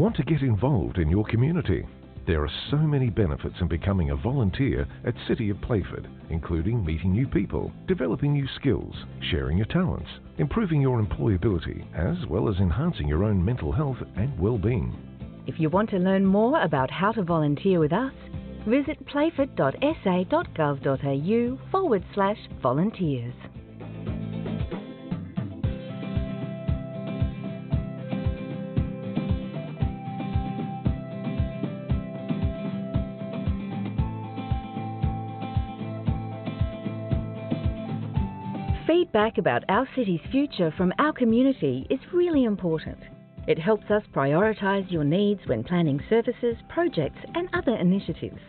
Want to get involved in your community? There are so many benefits in becoming a volunteer at City of Playford, including meeting new people, developing new skills, sharing your talents, improving your employability, as well as enhancing your own mental health and well-being. If you want to learn more about how to volunteer with us, visit playford.sa.gov.au/volunteers. Feedback about our city's future from our community is really important. It helps us prioritise your needs when planning services, projects and other initiatives.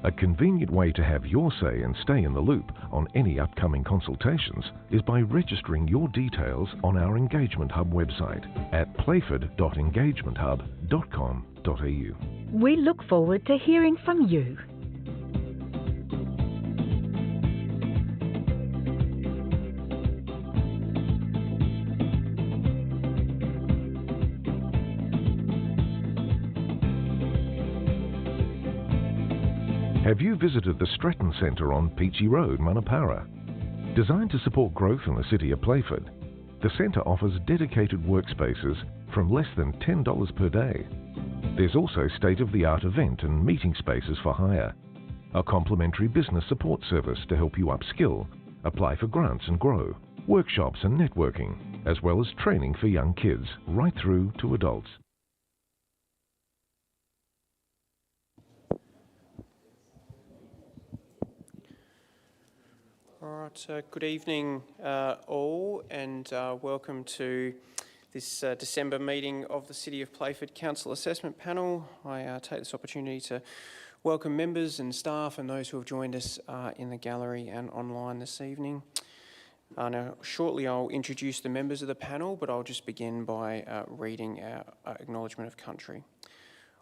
A convenient way to have your say and stay in the loop on any upcoming consultations is by registering your details on our Engagement Hub website at playford.engagementhub.com.au. We look forward to hearing from you. Have you visited the Stratton Centre on Peachy Road, Manapara? Designed to support growth in the city of Playford, the centre offers dedicated workspaces from less than $10 per day. There's also state-of-the-art event and meeting spaces for hire, a complimentary business support service to help you upskill, apply for grants and grow, workshops and networking, as well as training for young kids right through to adults. All right, good evening all, and welcome to this December meeting of the City of Playford Council Assessment Panel. I take this opportunity to welcome members and staff and those who have joined us in the gallery and online this evening. Now, shortly I'll introduce the members of the panel, but I'll just begin by reading our acknowledgement of country.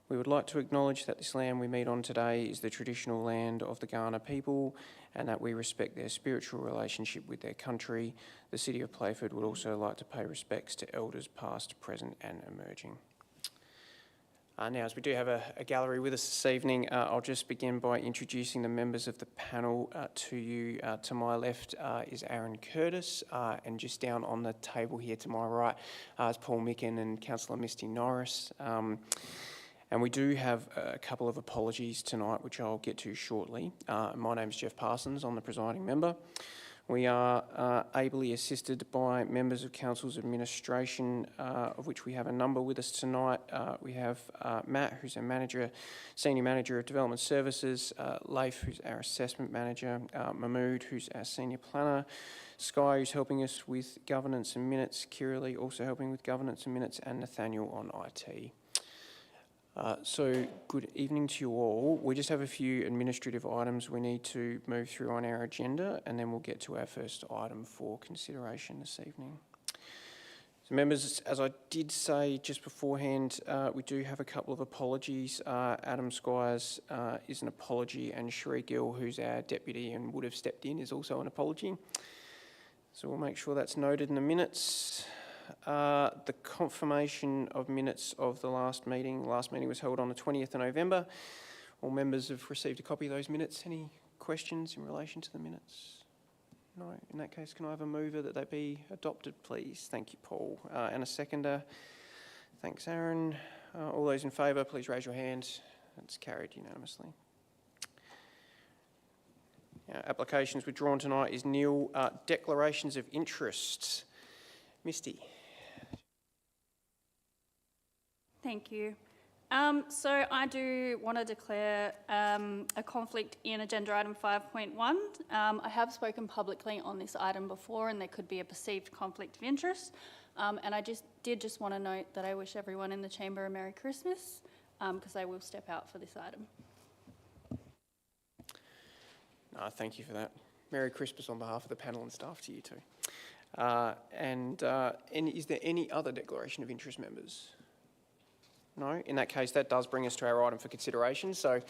We would like to acknowledge that this land we meet on today is the traditional land of the Kaurna people, and that we respect their spiritual relationship with their country. The City of Playford would also like to pay respects to elders past, present and emerging. Now, as we do have a gallery with us this evening, I'll just begin by introducing the members of the panel to you. To my left is Aaron Curtis, and just down on the table here to my right is Paul Micken and Councillor Misty Norris. And we do have a couple of apologies tonight, which I'll get to shortly. My name's Jeff Parsons, I'm the presiding member. We are ably assisted by members of Council's administration, of which we have a number with us tonight. We have Matt, who's our Senior Manager of Development Services, Leif, who's our Assessment Manager, Mahmood, who's our Senior Planner, Sky, who's helping us with Governance and Minutes, Kiralee, also helping with Governance and Minutes, and Nathaniel on IT. So good evening to you all. We just have a few administrative items we need to move through on our agenda, and then we'll get to our first item for consideration this evening. So members, as I did say just beforehand, we do have a couple of apologies. Adam Squires is an apology, and Sheree Gill, who's our deputy and would have stepped in, is also an apology. So we'll make sure that's noted in the minutes. The confirmation of minutes of the last meeting. Last meeting was held on the 20th of November. All members have received a copy of those minutes. Any questions in relation to the minutes? No. In that case, can I have a mover that they be adopted, please? Thank you, Paul. And a seconder. Thanks, Aaron. All those in favour, please raise your hand. That's carried unanimously. Applications withdrawn tonight is nil. Declarations of interest. Misty. Thank you. So I do want to declare a conflict in agenda item 5.1. I have spoken publicly on this item before, and there could be a perceived conflict of interest. And I just want to note that I wish everyone in the chamber a Merry Christmas, because I will step out for this item. Thank you for that. Merry Christmas on behalf of the panel and staff to you too. Is there any other declaration of interest, members? No? In that case, that does bring us to our item for consideration. So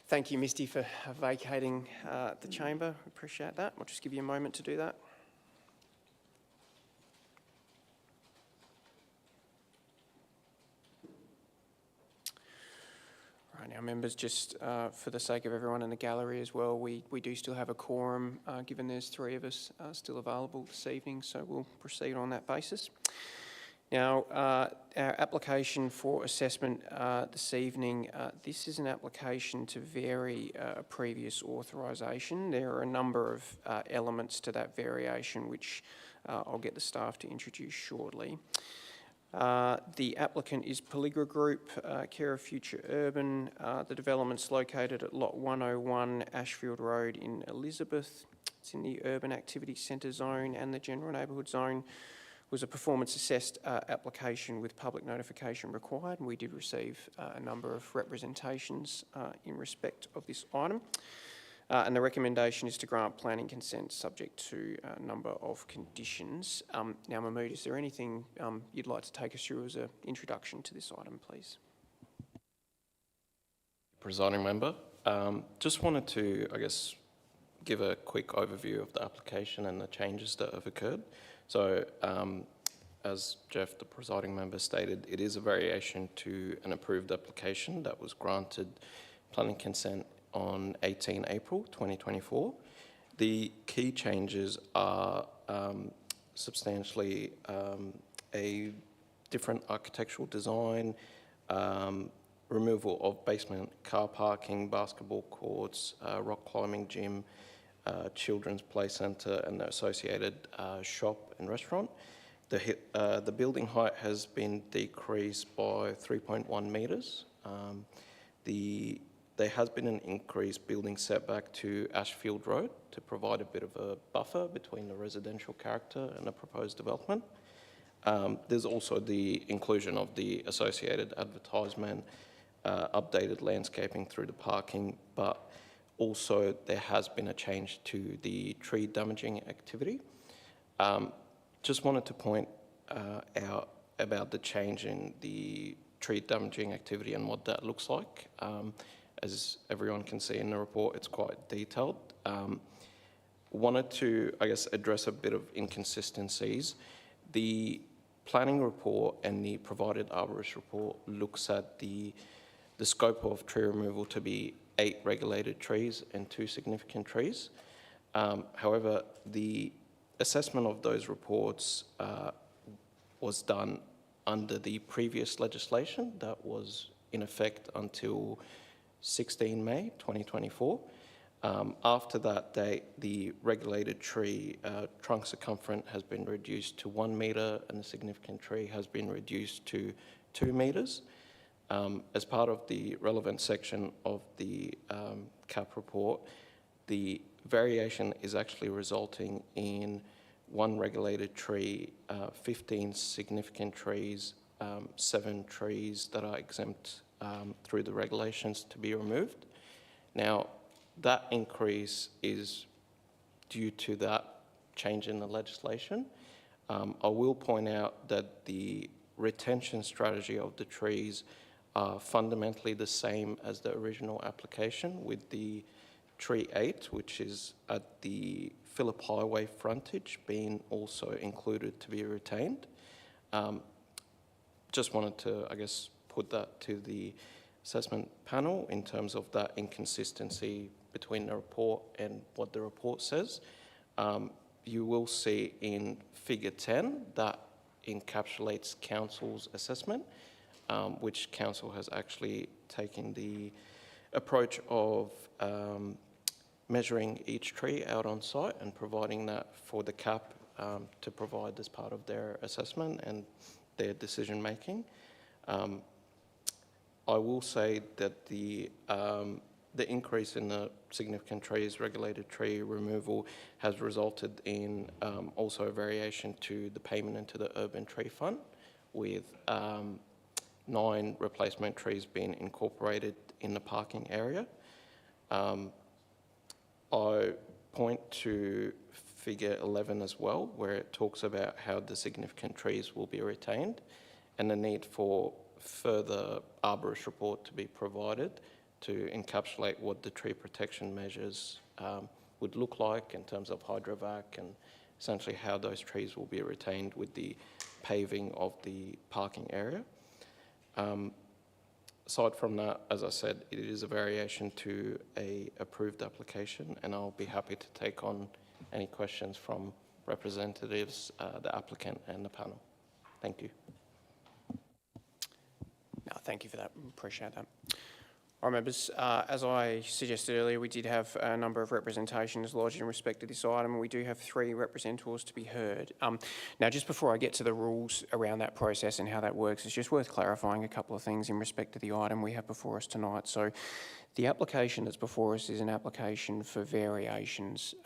thank you, Misty, for vacating the chamber. Appreciate that. I'll just give you a moment to do that. Right, now members, just for the sake of everyone in the gallery as well, we do still have a quorum, given there's 3 of us still available this evening, so we'll proceed on that basis. Now, our application for assessment this evening, this is an application to vary a previous authorisation. There are a number of elements to that variation which I'll get the staff to introduce shortly. The applicant is Pelligra Group, care of Future Urban. The development's located at Lot 101 Ashfield Road in Elizabeth. It's in the Urban Activity Centre zone, and the General Neighbourhood zone was a performance assessed application with public notification required, and we did receive a number of representations in respect of this item. And the recommendation is to grant planning consent subject to a number of conditions. Now, Mahmood, is there anything you'd like to take us through as an introduction to this item, please? Presiding member, just wanted to, I guess, give a quick overview of the application and the changes that have occurred. So, as Jeff, the presiding member, stated, it is a variation to an approved application that was granted planning consent on 18 April 2024. The key changes are substantially a different architectural design, removal of basement car parking, basketball courts, rock climbing gym, children's play centre and the associated shop and restaurant. The building height has been decreased by 3.1 metres. There has been an increased building setback to Ashfield Road to provide a bit of a buffer between the residential character and the proposed development. There's also the inclusion of the associated advertisement, updated landscaping through the parking, but also there has been a change to the tree damaging activity. Just wanted to point out about the change in the tree damaging activity and what that looks like. As everyone can see in the report, it's quite detailed. Wanted to, I guess, address a bit of inconsistencies. The planning report and the provided arborist report looks at the scope of tree removal to be 8 regulated trees and 2 significant trees. However, the assessment of those reports was done under the previous legislation that was in effect until 16 May 2024. After that date, the regulated tree trunk circumference has been reduced to 1 metre and the significant tree has been reduced to 2 metres. As part of the relevant section of the CAP report, the variation is actually resulting in 1 regulated tree, 15 significant trees, 7 trees that are exempt through the regulations to be removed. Now, that increase is due to that change in the legislation. I will point out that the retention strategy of the trees are fundamentally the same as the original application, with the tree 8, which is at the Phillip Highway frontage, being also included to be retained. Just wanted to, I guess, put that to the assessment panel in terms of that inconsistency between the report and what the report says. You will see in figure 10 that encapsulates council's assessment, which council has actually taken the approach of measuring each tree out on site and providing that for the CAP to provide as part of their assessment and their decision making. I will say that the increase in the significant trees, regulated tree removal, has resulted in also a variation to the payment into the Urban Tree Fund, with 9 replacement trees being incorporated in the parking area. I point to figure 11 as well, where it talks about how the significant trees will be retained and the need for further arborist report to be provided to encapsulate what the tree protection measures would look like in terms of hydrovac and essentially how those trees will be retained with the paving of the parking area. Aside from that, as I said, it is a variation to a approved application, and I'll be happy to take on any questions from representatives, the applicant and the panel. Thank you. No, thank you for that. Appreciate that. All right, members, as I suggested earlier, we did have a number of representations lodged in respect to this item, and we do have 3 representatives to be heard. Now, just before I get to the rules around that process and how that works, it's just worth clarifying a couple of things in respect to the item we have before us tonight. So, the application that's before us is an application for variations,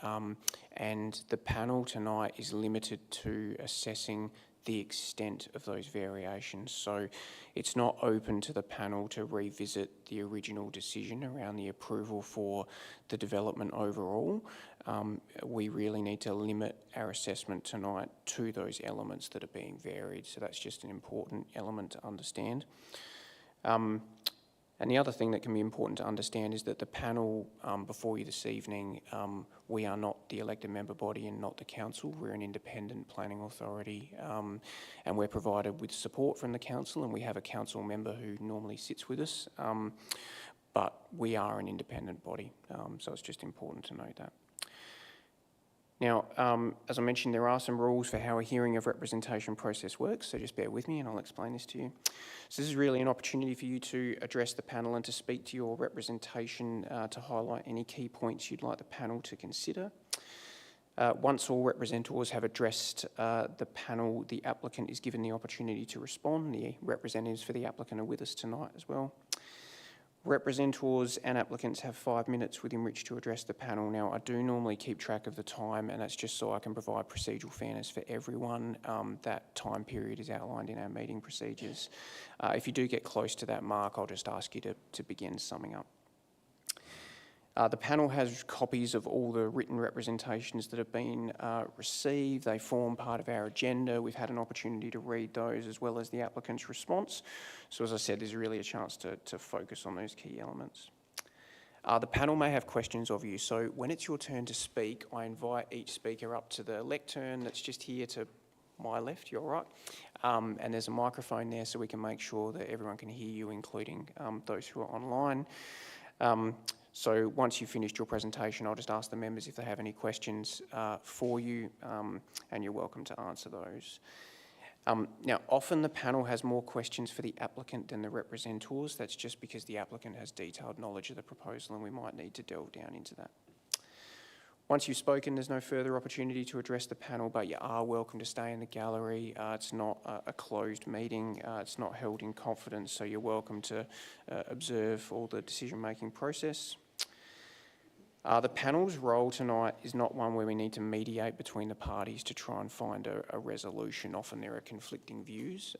and the panel tonight is limited to assessing the extent of those variations. So it's not open to the panel to revisit the original decision around the approval for the development overall. We really need to limit our assessment tonight to those elements that are being varied. So that's just an important element to understand. And the other thing that can be important to understand is that the panel before you this evening, we are not the elected member body and not the council. We're an independent planning authority, and we're provided with support from the council, and we have a council member who normally sits with us, but we are an independent body, so it's just important to note that. Now, as I mentioned, there are some rules for how a hearing of representation process works, so just bear with me and I'll explain this to you. So this is really an opportunity for you to address the panel and to speak to your representation to highlight any key points you'd like the panel to consider. Once all representatives have addressed the panel, the applicant is given the opportunity to respond. The representatives for the applicant are with us tonight as well. Representatives and applicants have 5 minutes within which to address the panel. Now, I do normally keep track of the time, and that's just so I can provide procedural fairness for everyone. That time period is outlined in our meeting procedures. If you do get close to that mark, I'll just ask you to begin summing up. The panel has copies of all the written representations that have been received. They form part of our agenda. We've had an opportunity to read those as well as the applicant's response. So as I said, there's really a chance to focus on those key elements. The panel may have questions of you. So when it's your turn to speak, I invite each speaker up to the lectern that's just here to my left, your right. And there's a microphone there so we can make sure that everyone can hear you, including those who are online. So once you've finished your presentation, I'll just ask the members if they have any questions for you, and you're welcome to answer those. Now, often the panel has more questions for the applicant than the representatives. That's just because the applicant has detailed knowledge of the proposal and we might need to delve down into that. Once you've spoken, there's no further opportunity to address the panel, but you are welcome to stay in the gallery. It's not a closed meeting. It's not held in confidence, so you're welcome to observe all the decision-making process. The panel's role tonight is not one where we need to mediate between the parties to try and find a resolution. Often there are conflicting views.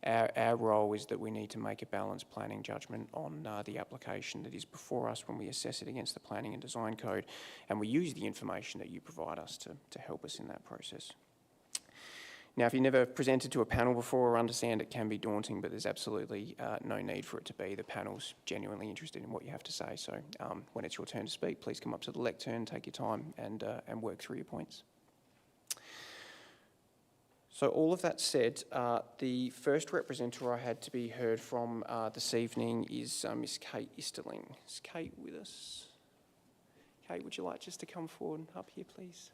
Our role is that we need to make a balanced planning judgment on the application that is before us when we assess it against the Planning and Design Code, and we use the information that you provide us to help us in that process. Now, if you've never presented to a panel before, I understand it can be daunting, but there's absolutely no need for it to be. The panel's genuinely interested in what you have to say. So when it's your turn to speak, please come up to the lectern, take your time and work through your points. So all of that said, the first representative I had to be heard from this evening is Miss Kate Easterling. Is Kate with us? Kate, would you like just to come forward up here, please?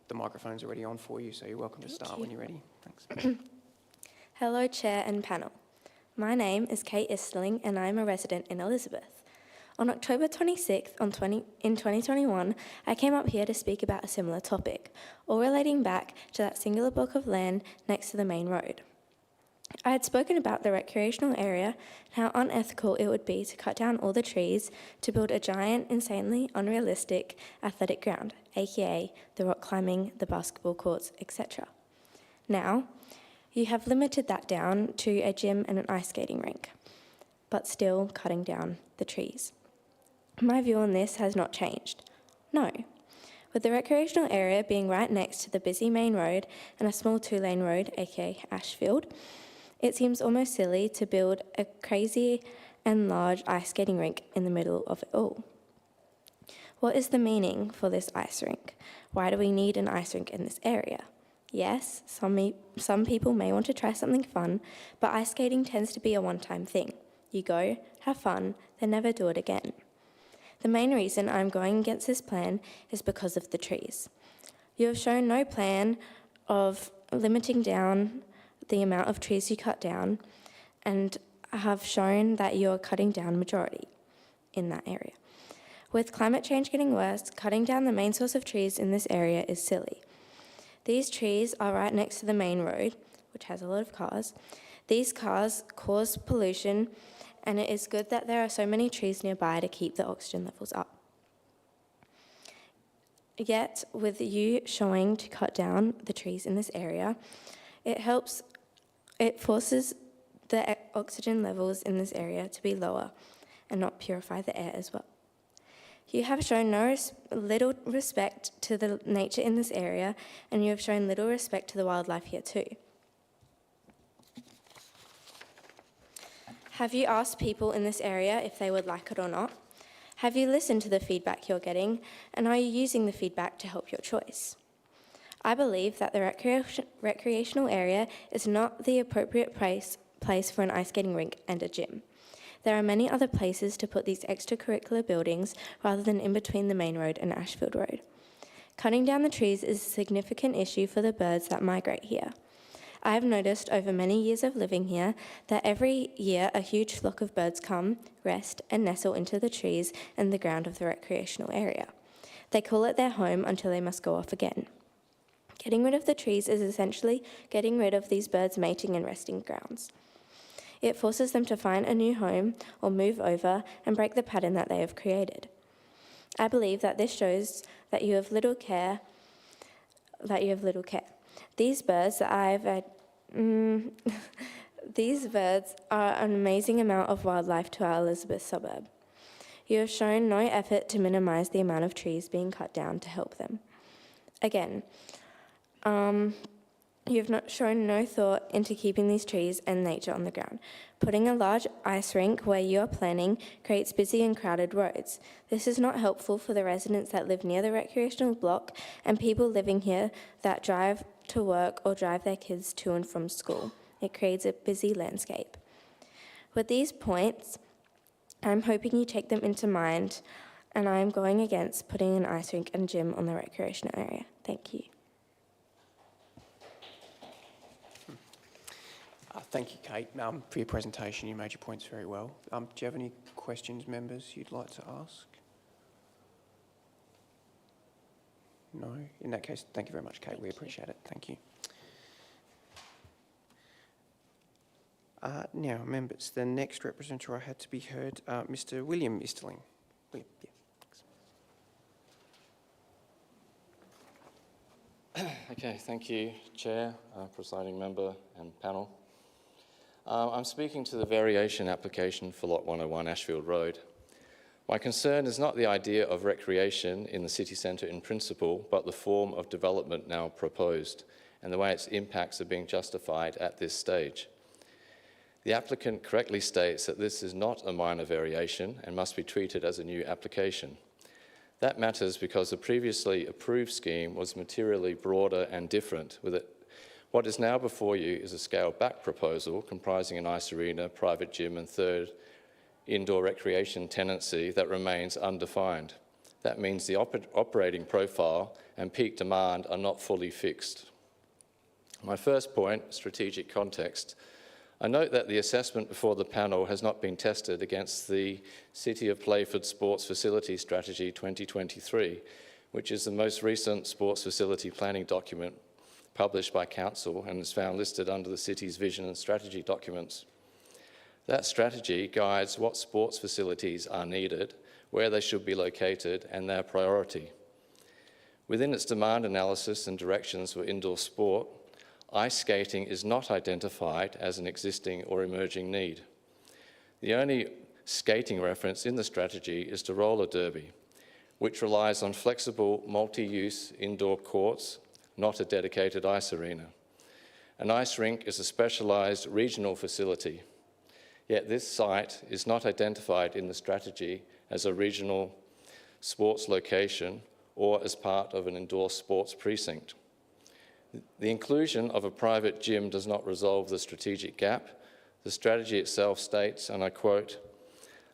The microphone's already on for you, so you're welcome to start when you're ready. Thanks. Hello, Chair and panel. My name is Kate Easterling and I'm a resident in Elizabeth. On October 26th in 2021, I came up here to speak about a similar topic, all relating back to that singular block of land next to the main road. I had spoken about the recreational area and how unethical it would be to cut down all the trees to build a giant, insanely unrealistic athletic ground, aka the rock climbing, the basketball courts, etc. Now, you have limited that down to a gym and an ice skating rink, but still cutting down the trees. My view on this has not changed. No. With the recreational area being right next to the busy main road and a small 2-lane road, aka Ashfield, it seems almost silly to build a crazy and large ice skating rink in the middle of it all. What is the meaning for this ice rink? Why do we need an ice rink in this area? Yes, some people may want to try something fun, but ice skating tends to be a one-time thing. You go, have fun, then never do it again. The main reason I'm going against this plan is because of the trees. You have shown no plan of limiting down the amount of trees you cut down, and have shown that you are cutting down majority in that area. With climate change getting worse, cutting down the main source of trees in this area is silly. These trees are right next to the main road, which has a lot of cars. These cars cause pollution, and it is good that there are so many trees nearby to keep the oxygen levels up. Yet, with you showing to cut down the trees in this area, it forces the oxygen levels in this area to be lower and not purify the air as well. You have shown little respect to the nature in this area, and you have shown little respect to the wildlife here too. Have you asked people in this area if they would like it or not? Have you listened to the feedback you're getting, and are you using the feedback to help your choice? I believe that the recreational area is not the appropriate place for an ice skating rink and a gym. There are many other places to put these extracurricular buildings rather than in between the main road and Ashfield Road. Cutting down the trees is a significant issue for the birds that migrate here. I have noticed over many years of living here that every year a huge flock of birds come, rest, and nestle into the trees and the ground of the recreational area. They call it their home until they must go off again. Getting rid of the trees is essentially getting rid of these birds' mating and resting grounds. It forces them to find a new home or move over and break the pattern that they have created. I believe that this shows that you have little care. These birds these birds are an amazing amount of wildlife to our Elizabeth suburb. You have shown no effort to minimise the amount of trees being cut down to help them. Again, you have not shown no thought into keeping these trees and nature on the ground. Putting a large ice rink where you are planning creates busy and crowded roads. This is not helpful for the residents that live near the recreational block and people living here that drive to work or drive their kids to and from school. It creates a busy landscape. With these points, I'm hoping you take them into mind, and I am going against putting an ice rink and gym on the recreational area. Thank you. Thank you, Kate, for your presentation. You made your points very well. Do you have any questions, members, you'd like to ask? No? In that case, thank you very much, Kate. We appreciate it. Thank you. Now, members, the next representative I had to be heard, Mr. William Easterling. William, yeah. Okay, thank you, Chair, Presiding Member and panel. I'm speaking to the variation application for Lot 101 Ashfield Road. My concern is not the idea of recreation in the city centre in principle, but the form of development now proposed and the way its impacts are being justified at this stage. The applicant correctly states that this is not a minor variation and must be treated as a new application. That matters because the previously approved scheme was materially broader and different. What is now before you is a scaled-back proposal comprising an ice arena, private gym and third indoor recreation tenancy that remains undefined. That means the operating profile and peak demand are not fully fixed. My first point, strategic context. I note that the assessment before the panel has not been tested against the City of Playford Sports Facility Strategy 2023, which is the most recent sports facility planning document published by Council and is found listed under the City's vision and strategy documents. That strategy guides what sports facilities are needed, where they should be located, and their priority. Within its demand analysis and directions for indoor sport, ice skating is not identified as an existing or emerging need. The only skating reference in the strategy is to roller derby, which relies on flexible multi-use indoor courts, not a dedicated ice arena. An ice rink is a specialised regional facility, yet this site is not identified in the strategy as a regional sports location, or as part of an endorsed sports precinct. The inclusion of a private gym does not resolve the strategic gap. The strategy itself states, and I quote,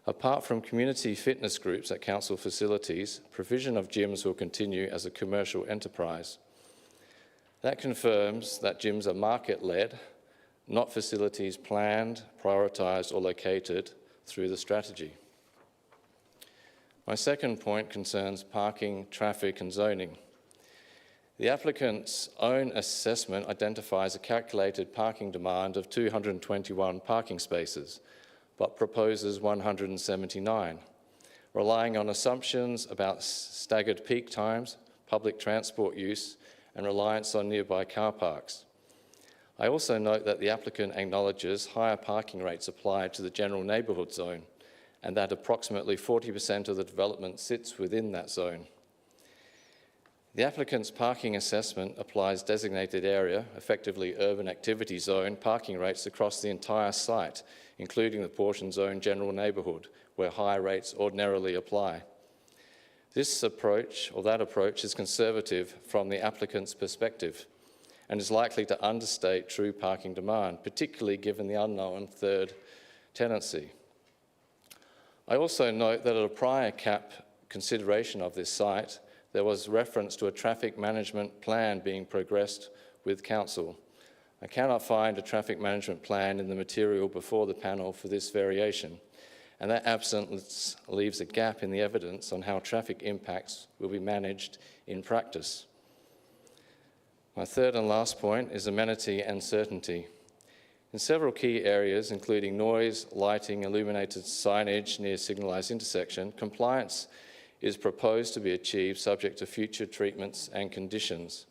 "Apart from community fitness groups at council facilities, provision of gyms will continue as a commercial enterprise." That confirms that gyms are market-led, not facilities planned, prioritised or located through the strategy. My second point concerns parking, traffic and zoning. The applicant's own assessment identifies a calculated parking demand of 221 parking spaces, but proposes 179, relying on assumptions about staggered peak times, public transport use, and reliance on nearby car parks. I also note that the applicant acknowledges higher parking rates applied to the general neighbourhood zone, and that approximately 40% of the development sits within that zone. The applicant's parking assessment applies designated area, effectively urban activity zone, parking rates across the entire site, including the portion zone general neighbourhood, where high rates ordinarily apply. This approach, or that approach, is conservative from the applicant's perspective and is likely to understate true parking demand, particularly given the unknown third tenancy. I also note that at a prior CAP consideration of this site, there was reference to a traffic management plan being progressed with council. I cannot find a traffic management plan in the material before the panel for this variation, and that absence leaves a gap in the evidence on how traffic impacts will be managed in practice. My third and last point is amenity and certainty. In several key areas, including noise, lighting, illuminated signage near signalised intersection, compliance is proposed to be achieved subject to future treatments and conditions.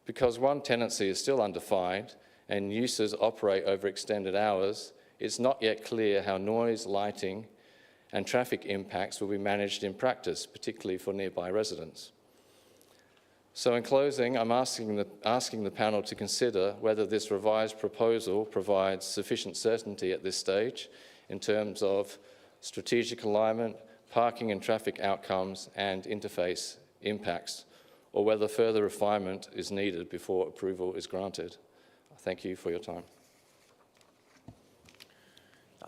Because one tenancy is still undefined and uses operate over extended hours, it's not yet clear how noise, lighting and traffic impacts will be managed in practice, particularly for nearby residents. So in closing, I'm asking the panel to consider whether this revised proposal provides sufficient certainty at this stage in terms of strategic alignment, parking and traffic outcomes and interface impacts, or whether further refinement is needed before approval is granted. Thank you for your time.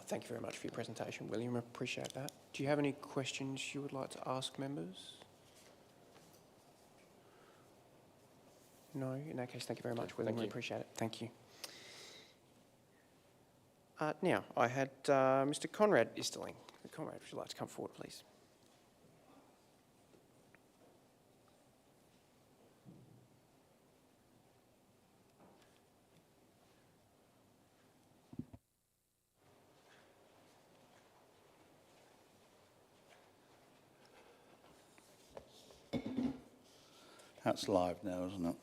Thank you very much for your presentation, William. I appreciate that. Do you have any questions you would like to ask members? No? In that case, thank you very much, William. We appreciate it. Thank you. Now, I had Mr. Conrad Easterling. Conrad, would you like to come forward, please? That's live now, isn't it?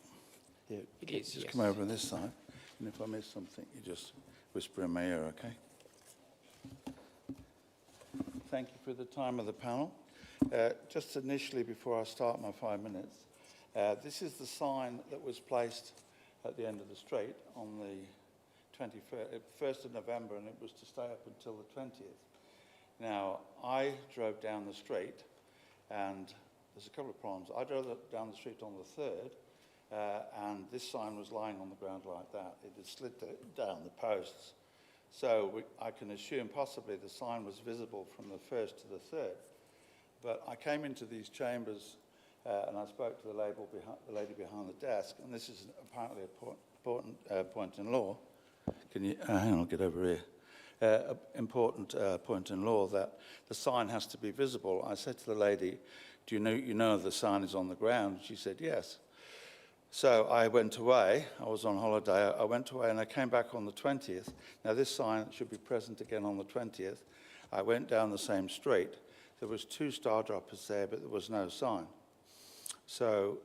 Yeah, it is, Just yes. come over this side, and if I miss something, you just whisper in my ear, okay? Thank you for the time of the panel. Just initially, before I start my 5 minutes, this is the sign that was placed at the end of the street on the 1st of November, and it was to stay up until the 20th. Now, I drove down the street, and there's a couple of problems. I drove down the street on the 3rd, and this sign was lying on the ground like that. It had slid down the posts. So I can assume possibly the sign was visible from the 1st to the 3rd. But I came into these chambers and I spoke to the lady behind the desk, and this is apparently an important point in law. Can you, hang on, I'll get over here. Important point in law that the sign has to be visible. I said to the lady, do you know the sign is on the ground? She said, yes. So I went away. I was on holiday. I went away and I came back on the 20th. Now this sign should be present again on the 20th. I went down the same street. There was 2 star droppers there, but there was no sign. So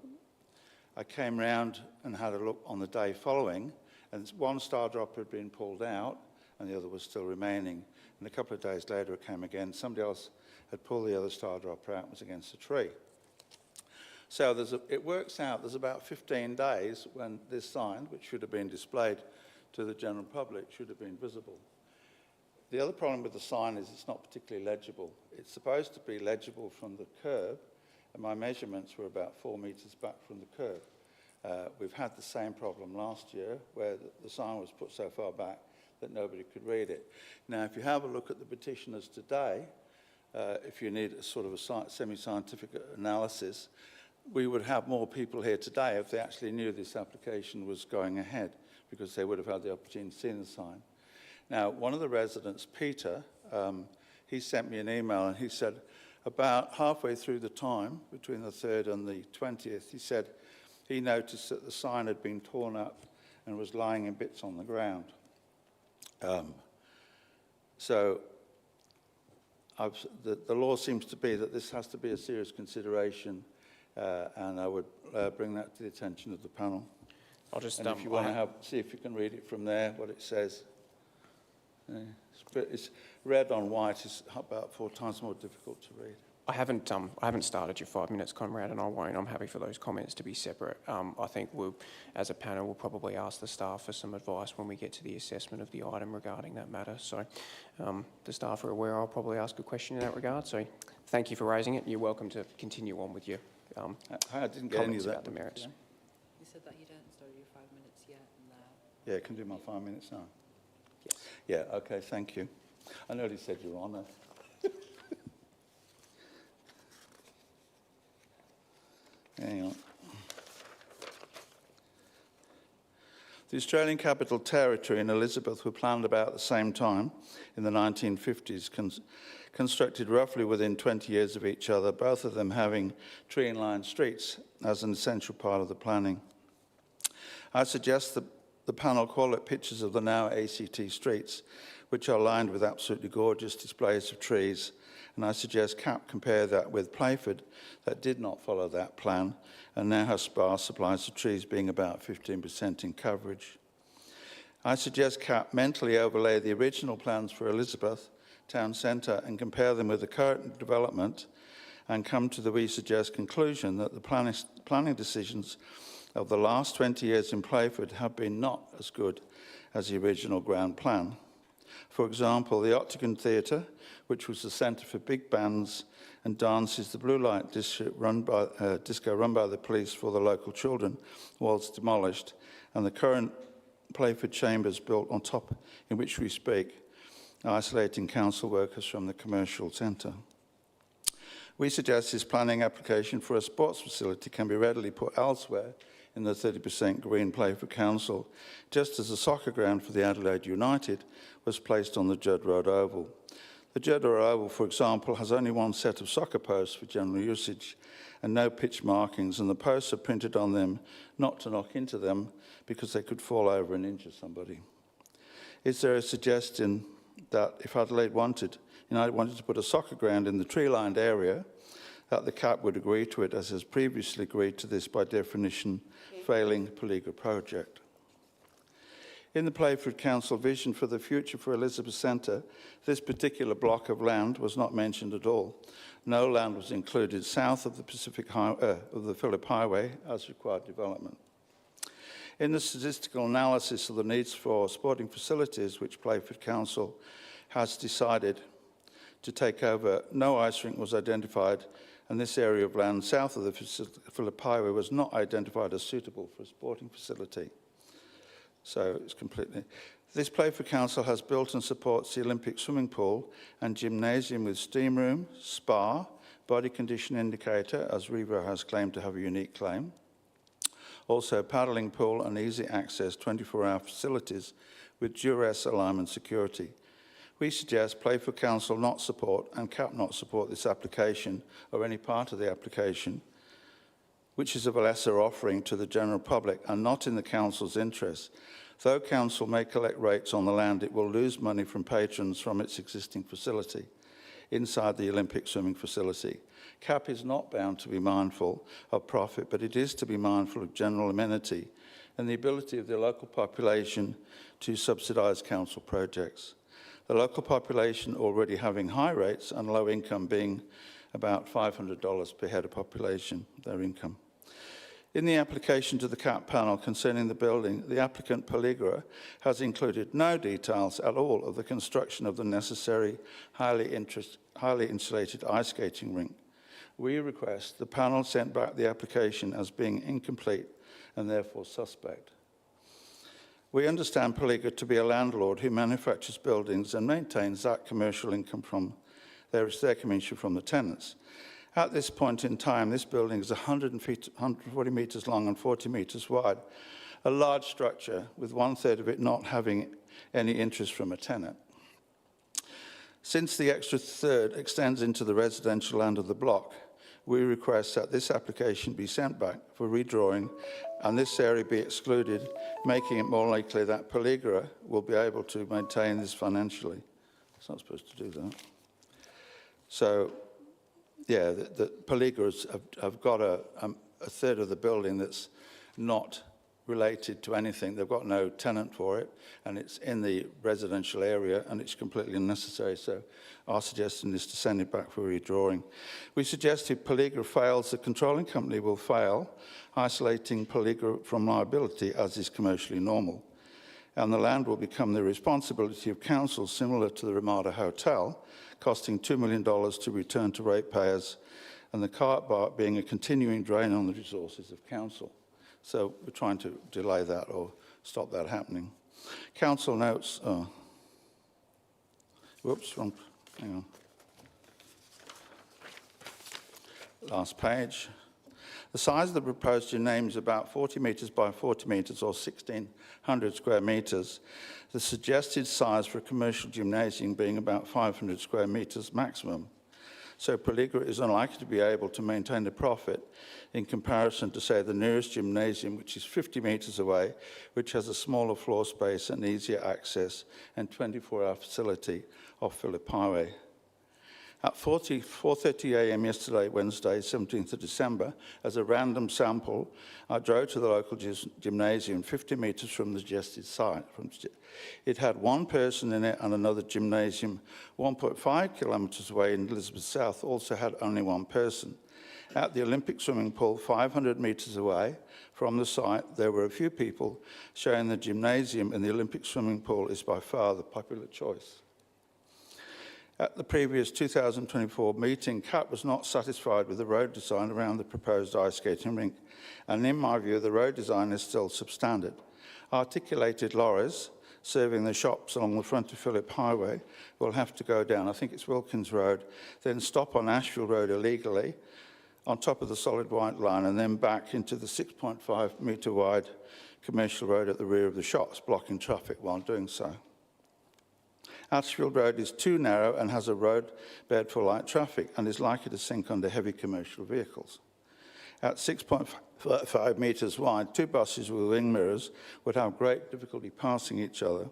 I came round and had a look on the day following, and 1 star dropper had been pulled out and the other was still remaining. And a couple of days later it came again. Somebody else had pulled the other star dropper out and was against a tree. So it works out there's about 15 days when this sign, which should have been displayed to the general public, should have been visible. The other problem with the sign is it's not particularly legible. It's supposed to be legible from the curb, and my measurements were about 4 metres back from the curb. We've had the same problem last year where the sign was put so far back that nobody could read it. Now, if you have a look at the petitioners today, if you need a sort of a semi-scientific analysis, we would have more people here today if they actually knew this application was going ahead, because they would have had the opportunity to see the sign. Now, one of the residents, Peter, he sent me an email and he said about halfway through the time, between the 3rd and the 20th, he said he noticed that the sign had been torn up and was lying in bits on the ground. So the law seems to be that this has to be a serious consideration, and I would bring that to the attention of the panel. I'll just, and if you want to see if you can read it from there, what it says. It's red on white is about 4 times more difficult to read. I haven't started your 5 minutes, Conrad, and I won't. I'm happy for those comments to be separate. I think as a panel, we'll probably ask the staff for some advice when we get to the assessment of the item regarding that matter. So the staff are aware I'll probably ask a question in that regard. So thank you for raising it. You're welcome to continue on with your I didn't get any of that about the merits. You said that you don't start your 5 minutes yet. Yeah, I can do my 5 minutes now. Yes. Yeah, okay, thank you. I nearly said Your Honour. Hang on. The Australian Capital Territory and Elizabeth were planned about the same time in the 1950s, constructed roughly within 20 years of each other, both of them having tree-lined streets as an essential part of the planning. I suggest that the panel call it pictures of the now ACT streets, which are lined with absolutely gorgeous displays of trees, and I suggest CAP compare that with Playford, that did not follow that plan, and now has sparse supplies of trees, being about 15% in coverage. I suggest CAP mentally overlay the original plans for Elizabeth Town Centre and compare them with the current development, and come to the, we suggest, conclusion that the planning decisions of the last 20 years in Playford have been not as good as the original ground plan. For example, the Octagon Theatre, which was the centre for big bands and dances, the blue light disco run by the police for the local children, was demolished, and the current Playford Chambers built on top, in which we speak, isolating council workers from the commercial centre. We suggest this planning application for a sports facility can be readily put elsewhere in the 30% green Playford Council, just as the soccer ground for the Adelaide United was placed on the Judd Road Oval. The Judd Road Oval, for example, has only one set of soccer posts for general usage and no pitch markings, and the posts are printed on them not to knock into them because they could fall over and injure somebody. Is there a suggestion that if United wanted to put a soccer ground in the tree-lined area, that the CAP would agree to it, as has previously agreed to this by definition, failing Paligua project? In the Playford Council vision for the future for Elizabeth Centre, this particular block of land was not mentioned at all. No land was included south of the Phillip Highway as required development. In the statistical analysis of the needs for sporting facilities, which Playford Council has decided to take over, no ice rink was identified, and this area of land south of the Phillip Highway was not identified as suitable for a sporting facility. So it's completely... This Playford Council has built and supports the Olympic swimming pool and gymnasium with steam room, spa, body condition indicator, as Revo has claimed to have a unique claim. Also, paddling pool and easy access 24-hour facilities with duress alignment security. We suggest Playford Council not support and CAP not support this application or any part of the application, which is of a lesser offering to the general public and not in the Council's interest. Though Council may collect rates on the land, it will lose money from patrons from its existing facility inside the Olympic swimming facility. CAP is not bound to be mindful of profit, but it is to be mindful of general amenity and the ability of the local population to subsidise council projects. The local population already having high rates and low income being about $500 per head of population, their income. In the application to the CAP panel concerning the building, the applicant Pelligra has included no details at all of the construction of the necessary highly insulated ice skating rink. We request the panel send back the application as being incomplete and therefore suspect. We understand Pelligra to be a landlord who manufactures buildings and maintains that commercial income from their commission from the tenants. At this point in time, this building is 140 metres long and 40 metres wide, a large structure with 1/3 of it not having any interest from a tenant. Since the extra third extends into the residential land of the block, we request that this application be sent back for redrawing and this area be excluded, making it more likely that Pelligra will be able to maintain this financially. It's not supposed to do that. So, yeah, the Pelligras have got a third of the building that's not related to anything. They've got no tenant for it, and it's in the residential area, and it's completely unnecessary. So our suggestion is to send it back for redrawing. We suggest if Pelligra fails, the controlling company will fail, isolating Pelligra from liability, as is commercially normal. And the land will become the responsibility of council, similar to the Ramada Hotel, costing $2 million to return to ratepayers, and the car park being a continuing drain on the resources of council. So we're trying to delay that or stop that happening. Council notes, whoops, wrong, hang on. Last page. The size of the proposed gymnasium is about 40 metres by 40 metres or 1,600 square metres. The suggested size for a commercial gymnasium being about 500 square metres maximum. So Pelligra is unlikely to be able to maintain a profit in comparison to, say, the nearest gymnasium, which is 50 metres away, which has a smaller floor space and easier access and 24-hour facility off Phillip Highway. At 4:30 a.m. yesterday, Wednesday, 17th of December, as a random sample, I drove to the local gymnasium 50 metres from the suggested site. It had one person in it, and another gymnasium 1.5 kilometres away in Elizabeth South also had only one person. At the Olympic swimming pool, 500 metres away from the site, there were a few people, showing the gymnasium and the Olympic swimming pool is by far the popular choice. At the previous 2024 meeting, CAP was not satisfied with the road design around the proposed ice skating rink, and in my view, the road design is still substandard. Articulated lorries serving the shops along the front of Phillip Highway will have to go down, I think it's Wilkins Road, then stop on Ashfield Road illegally, on top of the solid white line, and then back into the 6.5 metre wide commercial road at the rear of the shops, blocking traffic while doing so. Ashfield Road is too narrow and has a road bed for light traffic and is likely to sink under heavy commercial vehicles. At 6.5 metres wide, two buses with wing mirrors would have great difficulty passing each other,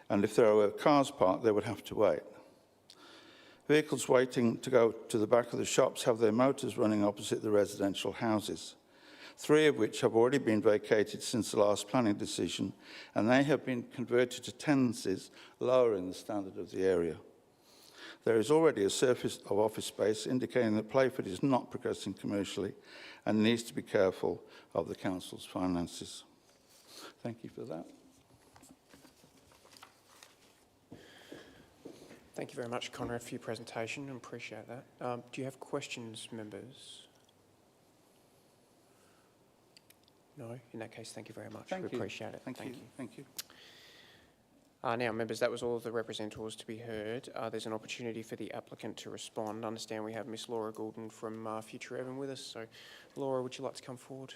and if there were cars parked, they would have to wait. Vehicles waiting to go to the back of the shops have their motors running opposite the residential houses, 3 of which have already been vacated since the last planning decision, and they have been converted to tenancies, lowering the standard of the area. There is already a surface of office space indicating that Playford is not progressing commercially and needs to be careful of the council's finances. Thank you for that. Thank you very much, Conrad, for your presentation. I appreciate that. Do you have questions, members? No? In that case, thank you very much. We appreciate it. Thank you. Thank you. Now, members, that was all of the representatives to be heard. There's an opportunity for the applicant to respond. I understand we have Miss Laura Goulden from Future Urban with us. So, Laura, would you like to come forward?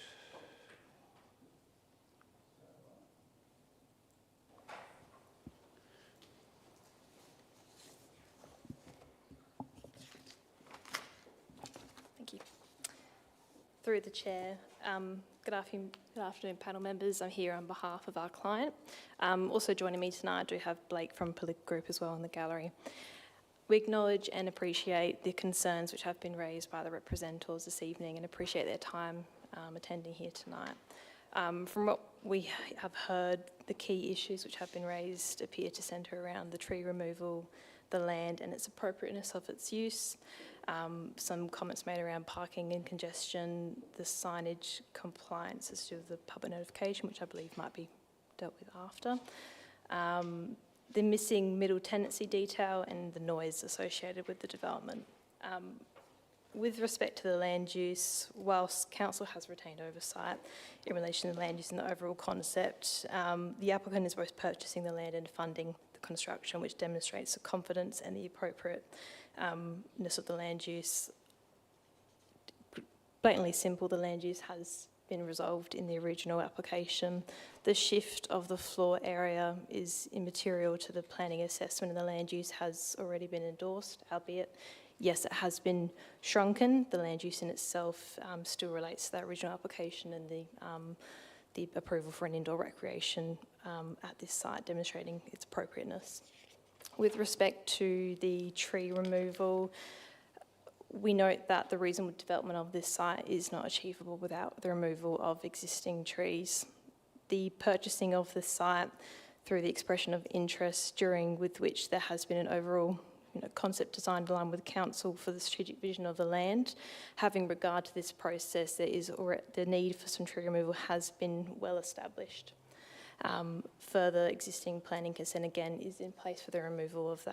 Thank you. Through the chair, good afternoon, panel members. I'm here on behalf of our client. Also joining me tonight, I do have Blake from Pelligra Group as well in the gallery. We acknowledge and appreciate the concerns which have been raised by the representatives this evening and appreciate their time attending here tonight. From what we have heard, the key issues which have been raised appear to centre around the tree removal, the land and its appropriateness of its use. Some comments made around parking and congestion, the signage compliance as to the public notification, which I believe might be dealt with after. The missing middle tenancy detail and the noise associated with the development. With respect to the land use, whilst council has retained oversight in relation to the land use and the overall concept, the applicant is both purchasing the land and funding the construction, which demonstrates the confidence and the appropriateness of the land use. Blatantly simple, the land use has been resolved in the original application. The shift of the floor area is immaterial to the planning assessment, and the land use has already been endorsed, albeit yes, it has been shrunken. The land use in itself still relates to that original application and the approval for an indoor recreation at this site, demonstrating its appropriateness. With respect to the tree removal, we note that the reasonable development of this site is not achievable without the removal of existing trees. The purchasing of the site through the expression of interest, during with which there has been an overall concept designed aligned with council for the strategic vision of the land. Having regard to this process, the need for some tree removal has been well established. Further existing planning consent again is in place for the removal of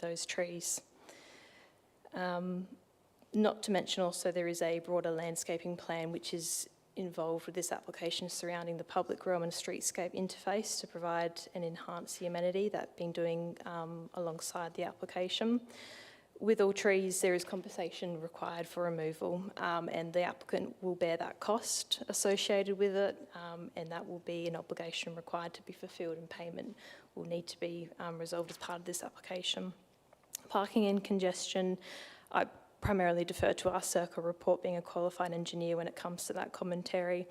those trees. Not to mention also there is a broader landscaping plan which is involved with this application surrounding the public realm and streetscape interface to provide and enhance the amenity that's been doing alongside the application. With all trees, there is compensation required for removal, and the applicant will bear that cost associated with it, and that will be an obligation required to be fulfilled, and payment will need to be resolved as part of this application. Parking and congestion, I primarily defer to our Circa report, being a qualified engineer when it comes to that commentary.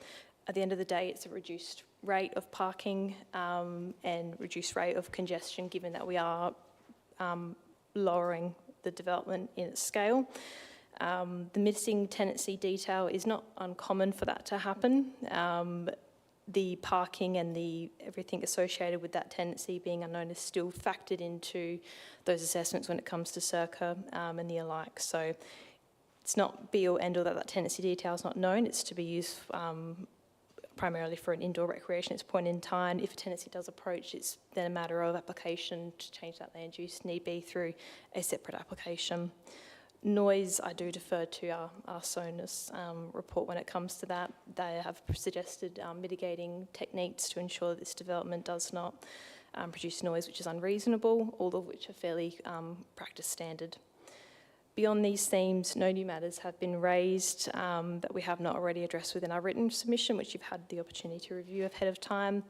At the end of the day, it's a reduced rate of parking and reduced rate of congestion, given that we are lowering the development in its scale. The missing tenancy detail is not uncommon for that to happen. The parking and everything associated with that tenancy being unknown is still factored into those assessments when it comes to Circa and the alike. So it's not be all end all that tenancy detail is not known. It's to be used primarily for an indoor recreation at this point in time. If a tenancy does approach, it's then a matter of application to change that land use, need be through a separate application. Noise, I do defer to our SONUS report when it comes to that. They have suggested mitigating techniques to ensure that this development does not produce noise which is unreasonable, all of which are fairly practice standard. Beyond these themes, no new matters have been raised that we have not already addressed within our written submission, which you've had the opportunity to review ahead of time,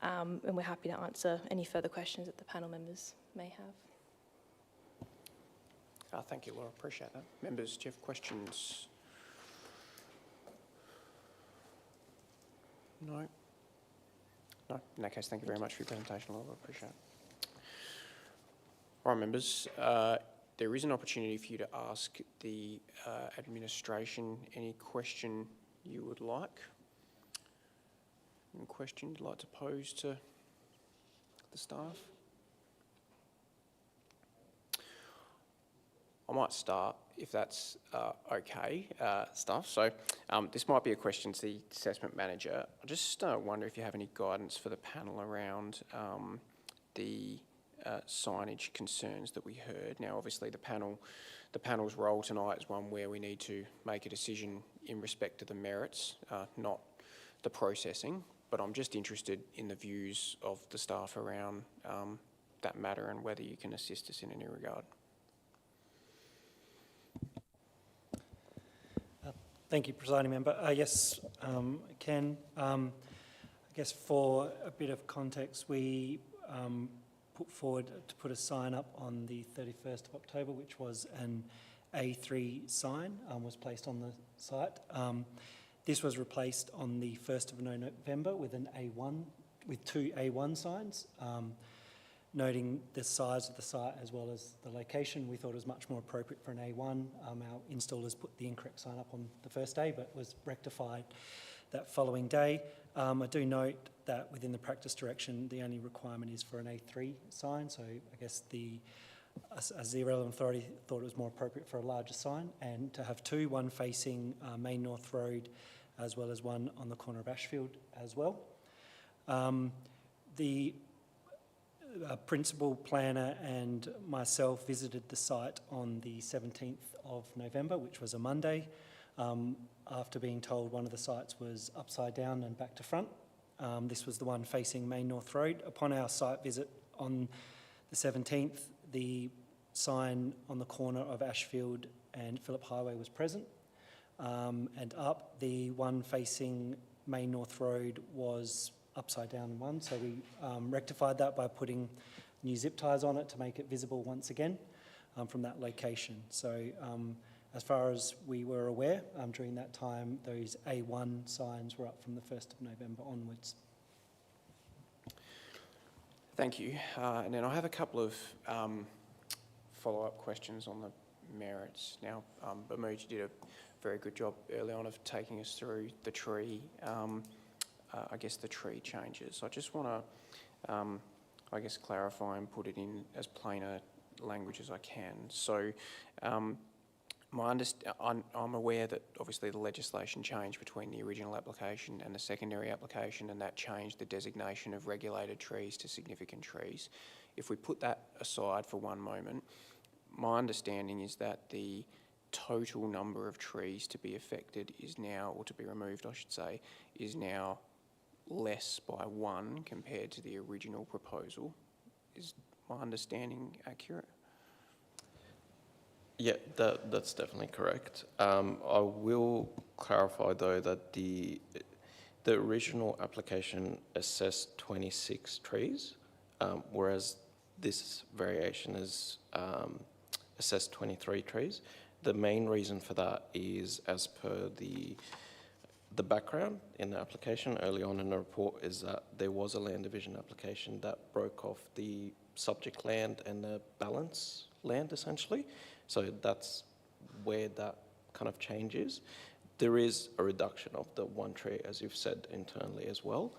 and we're happy to answer any further questions that the panel members may have. Thank you, Laura. Appreciate that. Members, do you have questions? No? No? In that case, thank you very much for your presentation, Laura. Appreciate it. All right, members. There is an opportunity for you to ask the administration any question you would like. Any question you'd like to pose to the staff? I might start, if that's okay, staff. So this might be a question to the assessment manager. I just wonder if you have any guidance for the panel around the signage concerns that we heard. Now, obviously, the panel's role tonight is one where we need to make a decision in respect to the merits, not the processing. But I'm just interested in the views of the staff around that matter and whether you can assist us in any regard. Thank you, Presiding Member. Yes, I can. I guess for a bit of context, we put forward to put a sign up on the 31st of October, which was an A3 sign, was placed on the site. This was replaced on the 1st of November with an A1, with two A1 signs. Noting the size of the site as well as the location, we thought it was much more appropriate for an A1. Our installers put the incorrect sign up on the first day, but was rectified that following day. I do note that within the practice direction, the only requirement is for an A3 sign, so I guess the as the relevant authority thought it was more appropriate for a larger sign and to have two, one facing Main North Road as well as one on the corner of Ashfield as well. The principal planner and myself visited the site on the 17th of November, which was a Monday, after being told one of the sites was upside down and back to front. This was the one facing Main North Road. Upon our site visit on the 17th, the sign on the corner of Ashfield and Phillip Highway was present, and up. The one facing Main North Road was upside down one, so we rectified that by putting new zip ties on it to make it visible once again from that location. So as far as we were aware, during that time, those A1 signs were up from the 1st of November onwards. Thank you. And then I have a couple of follow-up questions on the merits. Now, Bamuj, you did a very good job early on of taking us through the tree, I guess the tree changes. I just want to, I guess, clarify and put it in as plain a language as I can. So, I'm aware that obviously the legislation changed between the original application and the secondary application, and that changed the designation of regulated trees to significant trees. If we put that aside for one moment, my understanding is that the total number of trees to be affected is now, or to be removed I should say, is now less by one compared to the original proposal. Is my understanding accurate? Yeah, that's definitely correct. I will clarify though that the original application assessed 26 trees, whereas this variation is assessed 23 trees. The main reason for that is, as per the background in the application early on in the report, is that there was a land division application that broke off the subject land and the balance land essentially. So that's where that kind of changes. There is a reduction of the one tree, as you've said, internally as well.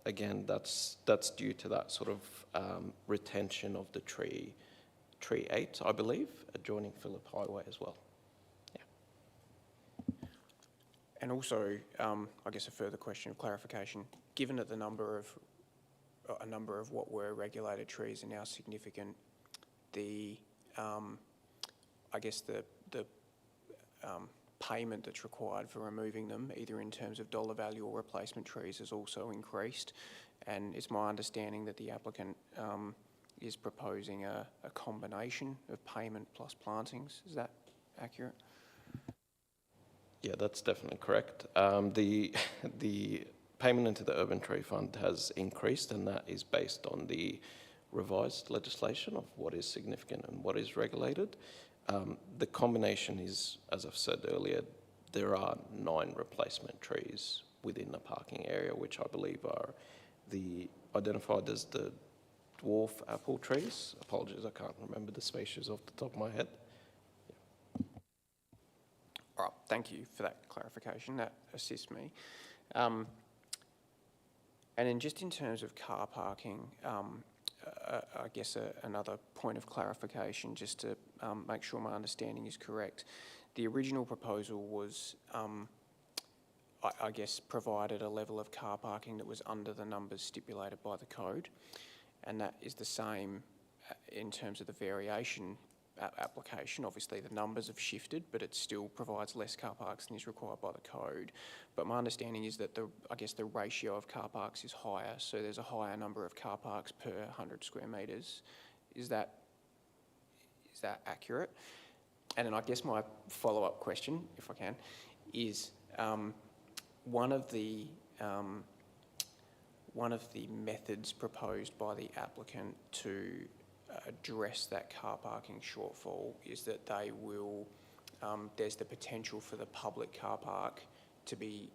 Again, that's due to that sort of retention of the tree 8, I believe, adjoining Phillip Highway as well. Yeah. And also, I guess a further question of clarification, given that a number of what were regulated trees are now significant, I guess the payment that's required for removing them, either in terms of dollar value or replacement trees, has also increased. And it's my understanding that the applicant is proposing a combination of payment plus plantings. Is that accurate? Yeah, that's definitely correct. The payment into the Urban Tree Fund has increased, and that is based on the revised legislation of what is significant and what is regulated. The combination is, as I've said earlier, there are 9 replacement trees within the parking area, which I believe are identified as the dwarf apple trees. Apologies, I can't remember the species off the top of my head. All right, thank you for that clarification. That assists me. And then just in terms of car parking, I guess another point of clarification, just to make sure my understanding is correct. The original proposal was, I guess, provided a level of car parking that was under the numbers stipulated by the code, and that is the same in terms of the variation application. Obviously the numbers have shifted, but it still provides less car parks than is required by the code. But my understanding is that the ratio of car parks is higher, so there's a higher number of car parks per 100 square metres. Is that accurate? And then I guess my follow-up question, if I can, is one of the methods proposed by the applicant to address that car parking shortfall is that they will, there's the potential for the public car park to be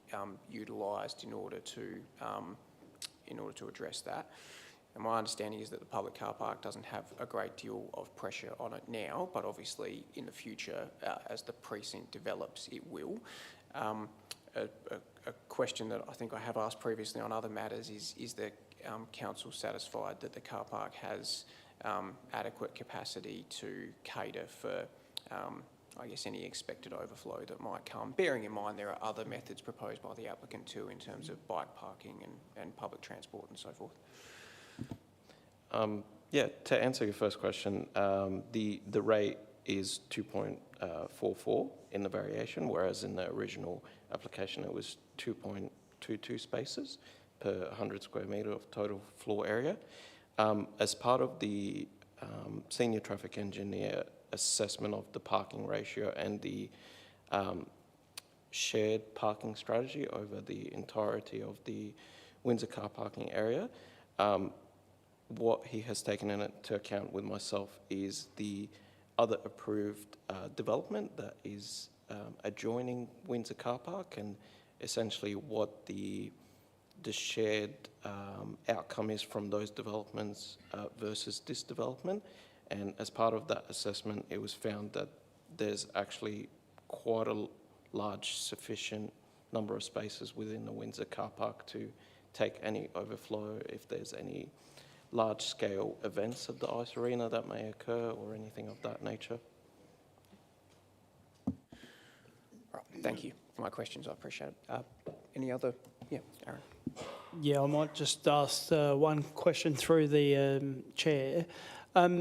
utilised in order to address that. And my understanding is that the public car park doesn't have a great deal of pressure on it now, but obviously in the future, as the precinct develops, it will. A question that I think I have asked previously on other matters is the council satisfied that the car park has adequate capacity to cater for, I guess, any expected overflow that might come, bearing in mind there are other methods proposed by the applicant too in terms of bike parking and public transport and so forth. Yeah, to answer your first question, the rate is 2.44 in the variation, whereas in the original application it was 2.22 spaces per 100 square metre of total floor area. As part of the senior traffic engineer assessment of the parking ratio and the shared parking strategy over the entirety of the Windsor car parking area, what he has taken into account with myself is the other approved development that is adjoining Windsor car park, and essentially what the shared outcome is from those developments versus this development. And as part of that assessment, it was found that there's actually quite a large sufficient number of spaces within the Windsor car park to take any overflow if there's any large-scale events at the ice arena that may occur or anything of that nature. Right, thank you for my questions, I appreciate it. Any other? Yeah, Aaron. Yeah, I might just ask one question through the chair.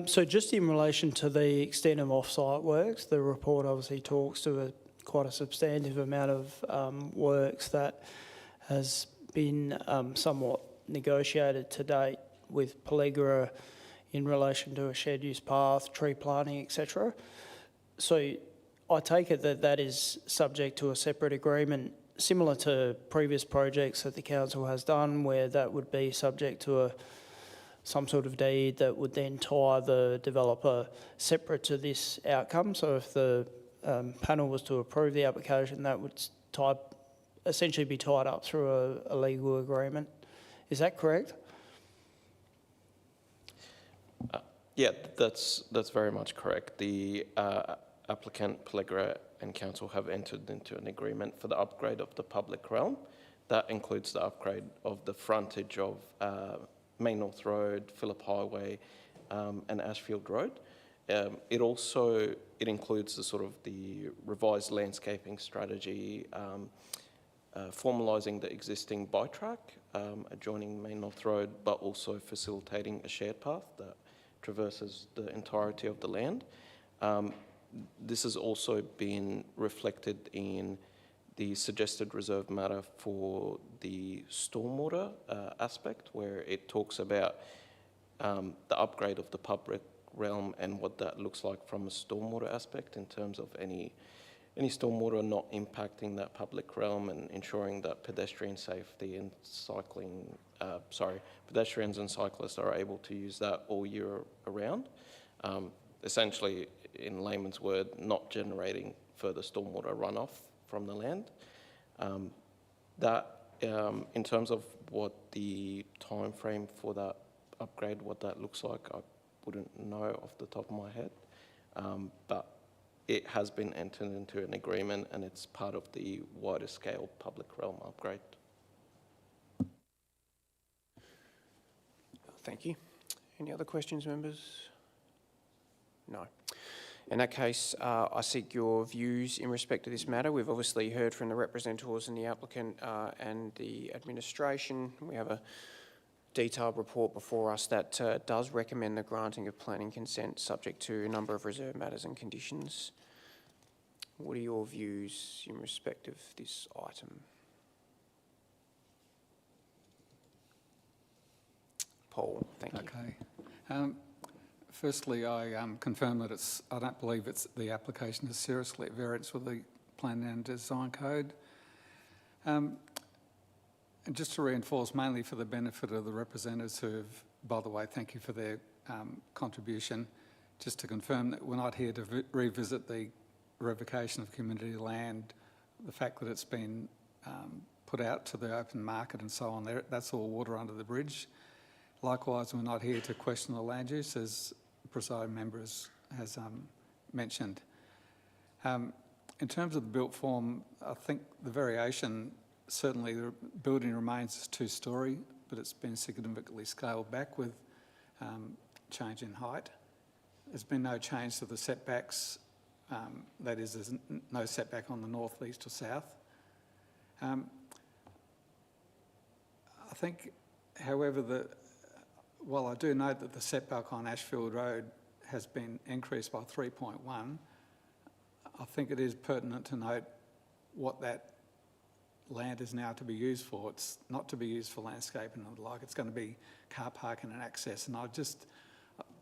So just in relation to the extent of off-site works, the report obviously talks to quite a substantive amount of works that has been somewhat negotiated to date with Pellegra in relation to a shared use path, tree planting, etc. So I take it that that is subject to a separate agreement similar to previous projects that the council has done, where that would be subject to some sort of deed that would then tie the developer separate to this outcome. So if the panel was to approve the application, that would essentially be tied up through a legal agreement. Is that correct? Yeah, that's very much correct. The applicant, Pellegra and council have entered into an agreement for the upgrade of the public realm. That includes the upgrade of the frontage of Main North Road, Phillip Highway and Ashfield Road. It includes the sort of the revised landscaping strategy, formalising the existing bike track adjoining Main North Road, but also facilitating a shared path that traverses the entirety of the land. This has also been reflected in the suggested reserve matter for the stormwater aspect, where it talks about the upgrade of the public realm and what that looks like from a stormwater aspect in terms of any stormwater not impacting that public realm and ensuring that pedestrian safety and pedestrians and cyclists are able to use that all year around. Essentially, in layman's word, not generating further stormwater runoff from the land. In terms of what the time frame for that upgrade, what that looks like, I wouldn't know off the top of my head, but it has been entered into an agreement and it's part of the wider scale public realm upgrade. Thank you. Any other questions, members? No. In that case, I seek your views in respect to this matter. We've obviously heard from the representatives and the applicant and the administration. We have a detailed report before us that does recommend the granting of planning consent subject to a number of reserve matters and conditions. What are your views in respect of this item? Paul, thank you. Okay. Firstly, I confirm that I don't believe the application is seriously at variance with the Plan and Design Code. And just to reinforce, mainly for the benefit of the representatives who have, by the way, thank you for their contribution, just to confirm that we're not here to revisit the revocation of community land, the fact that it's been put out to the open market and so on, that's all water under the bridge. Likewise, we're not here to question the land use, as the presiding member has mentioned. In terms of the built form, I think the variation, certainly the building remains as two-storey, but it's been significantly scaled back with change in height. There's been no change to the setbacks. That is, there's no setback on the north, east or south. I think, however, while I do note that the setback on Ashfield Road has been increased by 3.1, I think it is pertinent to note what that land is now to be used for. It's not to be used for landscaping and the like. It's going to be car parking and access. And I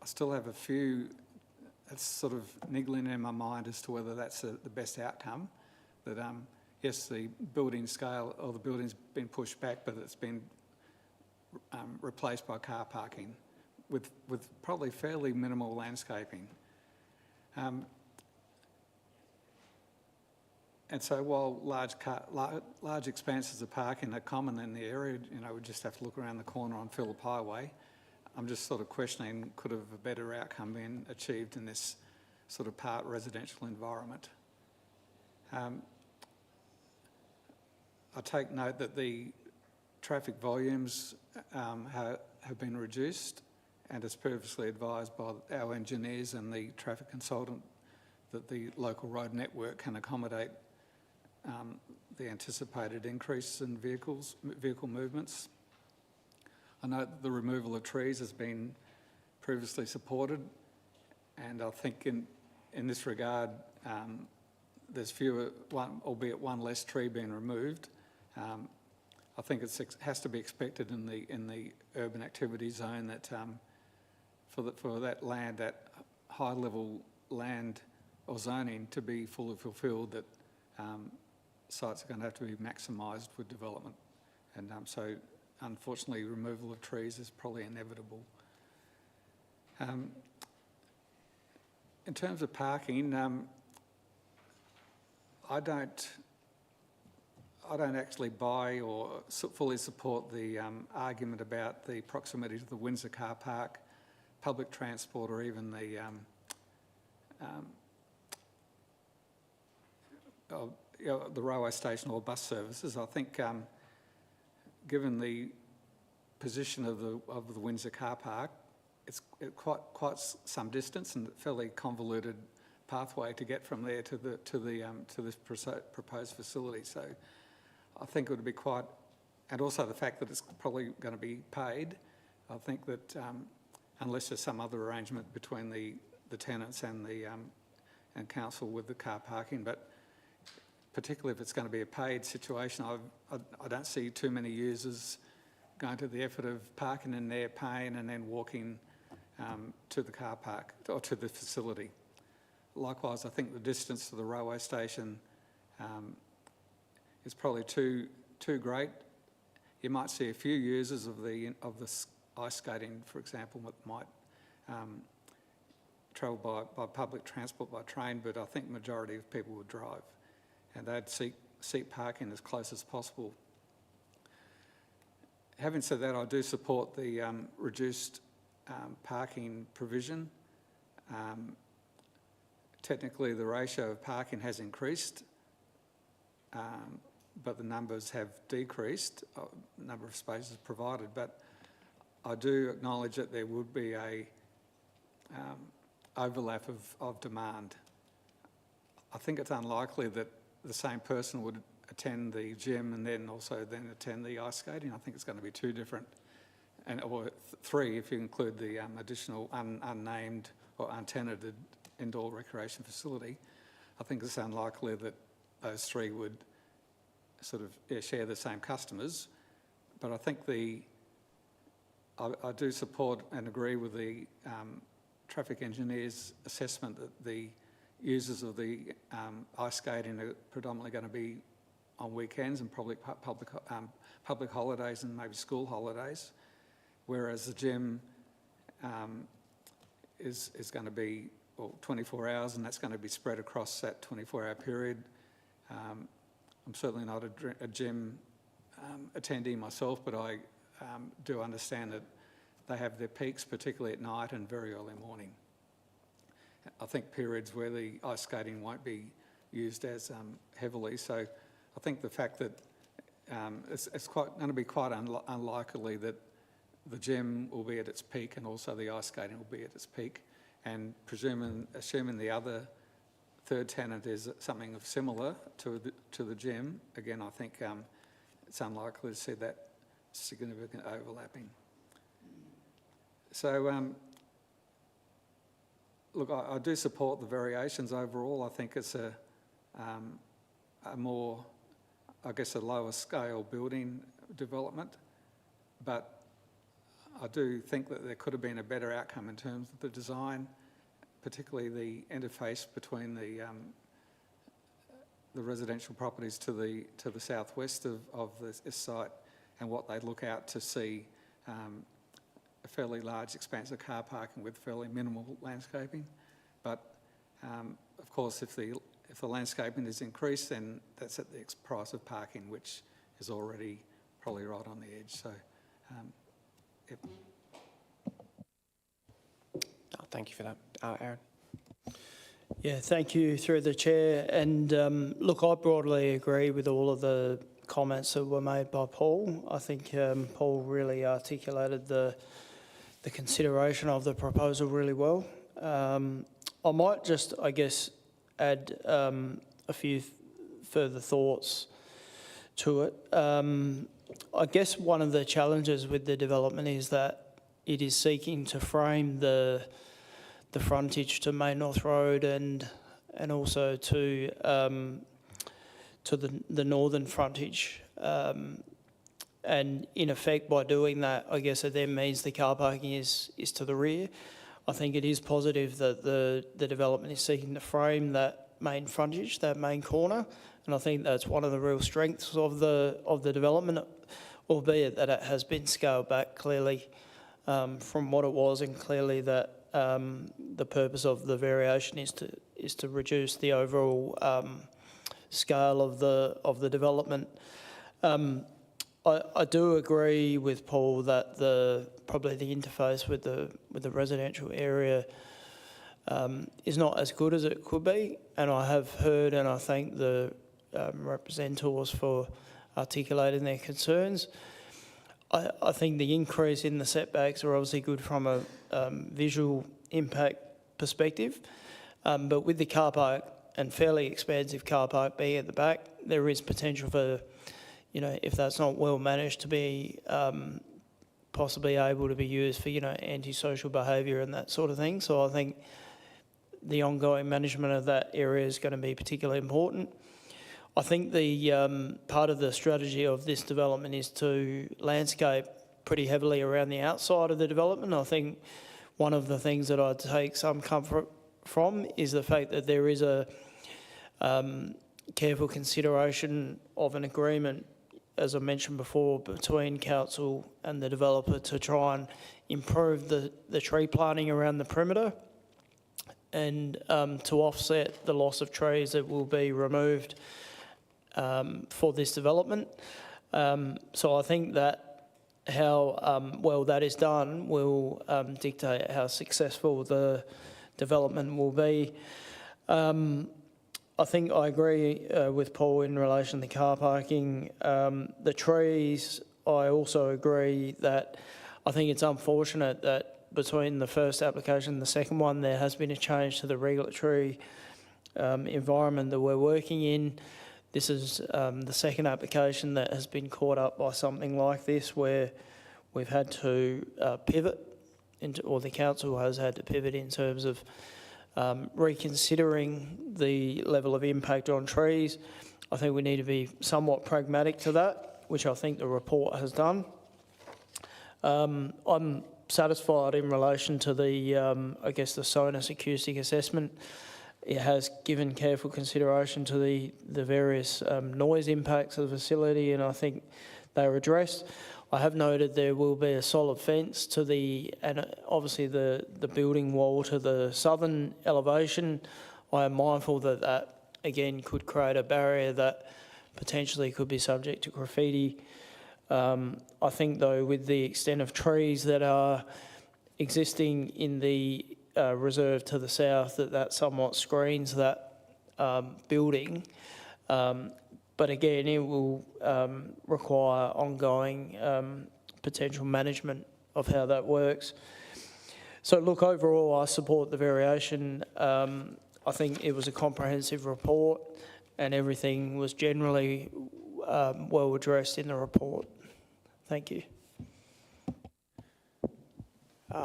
still have a few, it's sort of niggling in my mind as to whether that's the best outcome. That yes, the building scale or the building's been pushed back, but it's been replaced by car parking with probably fairly minimal landscaping. And so while large expanses of parking are common in the area, we just have to look around the corner on Phillip Highway. I'm just sort of questioning, could have a better outcome been achieved in this sort of part residential environment? I take note that the traffic volumes have been reduced, and as previously advised by our engineers and the traffic consultant, that the local road network can accommodate the anticipated increase in vehicle movements. I note that the removal of trees has been previously supported, and I think in this regard, there's albeit one less tree being removed. I think it has to be expected in the urban activity zone that for that land, that high level land or zoning to be fully fulfilled, that sites are going to have to be maximised with development, and so unfortunately removal of trees is probably inevitable. In terms of parking, I don't actually buy or fully support the argument about the proximity to the Windsor car park, public transport, or even the railway station or bus services. I think, given the position of the Windsor car park, it's quite some distance and a fairly convoluted pathway to get from there to this proposed facility. So I think it would be quite, and also the fact that it's probably going to be paid. I think that unless there's some other arrangement between the tenants and and council with the car parking, but particularly if it's going to be a paid situation, I don't see too many users going to the effort of parking in there, paying, and then walking to the car park or to the facility. Likewise, I think the distance to the railway station is probably too great. You might see a few users of the ice skating, for example, that might travel by public transport, by train, but I think the majority of people would drive, and they'd seek parking as close as possible. Having said that, I do support the reduced parking provision. Technically, the ratio of parking has increased, but the numbers have decreased, number of spaces provided. But I do acknowledge that there would be a overlap of demand. I think it's unlikely that the same person would attend the gym and then attend the ice skating. I think it's going to be two different, or three if you include the additional unnamed or untenanted indoor recreation facility. I think it's unlikely that those three would sort of share the same customers, but I think I do support and agree with the traffic engineer's assessment that the users of the ice skating are predominantly going to be on weekends and probably public holidays and maybe school holidays, whereas the gym is going to be 24 hours, and that's going to be spread across that 24-hour period. I'm certainly not a gym attendee myself, but I do understand that they have their peaks, particularly at night and very early morning. I think periods where the ice skating won't be used as heavily. So I think the fact that it's going to be quite unlikely that the gym will be at its peak and also the ice skating will be at its peak. And assuming the other third tenant is something of similar to the gym, again, I think it's unlikely to see that significant overlapping. So, look, I do support the variations overall. I think it's a more, I guess, a lower scale building development, but I do think that there could have been a better outcome in terms of the design, particularly the interface between the residential properties to the southwest of this site, and what they look out to see a fairly large expanse of car parking with fairly minimal landscaping. But of course, if the landscaping is increased, then that's at the price of parking, which is already probably right on the edge. So, yep. Thank you for that. Aaron? Yeah, thank you through the chair. And look, I broadly agree with all of the comments that were made by Paul. I think Paul really articulated the consideration of the proposal really well. I might just, I guess, add a few further thoughts to it. I guess one of the challenges with the development is that it is seeking to frame the frontage to Main North Road and also to the northern frontage. And in effect, by doing that, I guess it then means the car parking is to the rear. I think it is positive that the development is seeking to frame that main frontage, that main corner, and I think that's one of the real strengths of the development, albeit that it has been scaled back clearly from what it was, and clearly that the purpose of the variation is to reduce the overall scale of the development. I do agree with Paul that probably the interface with the residential area is not as good as it could be, and I have heard, and I thank the representatives for articulating their concerns. I think the increase in the setbacks are obviously good from a visual impact perspective, but with the car park and fairly expansive car park being at the back, there is potential for, if that's not well managed, to be possibly able to be used for, antisocial behaviour and that sort of thing. So I think the ongoing management of that area is going to be particularly important. I think the part of the strategy of this development is to landscape pretty heavily around the outside of the development. I think one of the things that I take some comfort from is the fact that there is a careful consideration of an agreement, as I mentioned before, between council and the developer to try and improve the tree planting around the perimeter and to offset the loss of trees that will be removed for this development. So I think that how well that is done will dictate how successful the development will be. I think I agree with Paul in relation to car parking. The trees, I also agree that I think it's unfortunate that between the first application and the second one, there has been a change to the regulatory environment that we're working in. This is the second application that has been caught up by something like this, where we've had to pivot, or the council has had to pivot in terms of reconsidering the level of impact on trees. I think we need to be somewhat pragmatic to that, which I think the report has done. I'm satisfied in relation to the, I guess, the SONUS acoustic assessment. It has given careful consideration to the various noise impacts of the facility, and I think they are addressed. I have noted there will be a solid fence to and obviously the building wall to the southern elevation. I am mindful that again could create a barrier that potentially could be subject to graffiti. I think though, with the extent of trees that are existing in the reserve to the south, that somewhat screens that building. But again, it will require ongoing potential management how that works. So look, overall, I support the variation. I think it was a comprehensive report and everything was generally well addressed in the report. Thank you.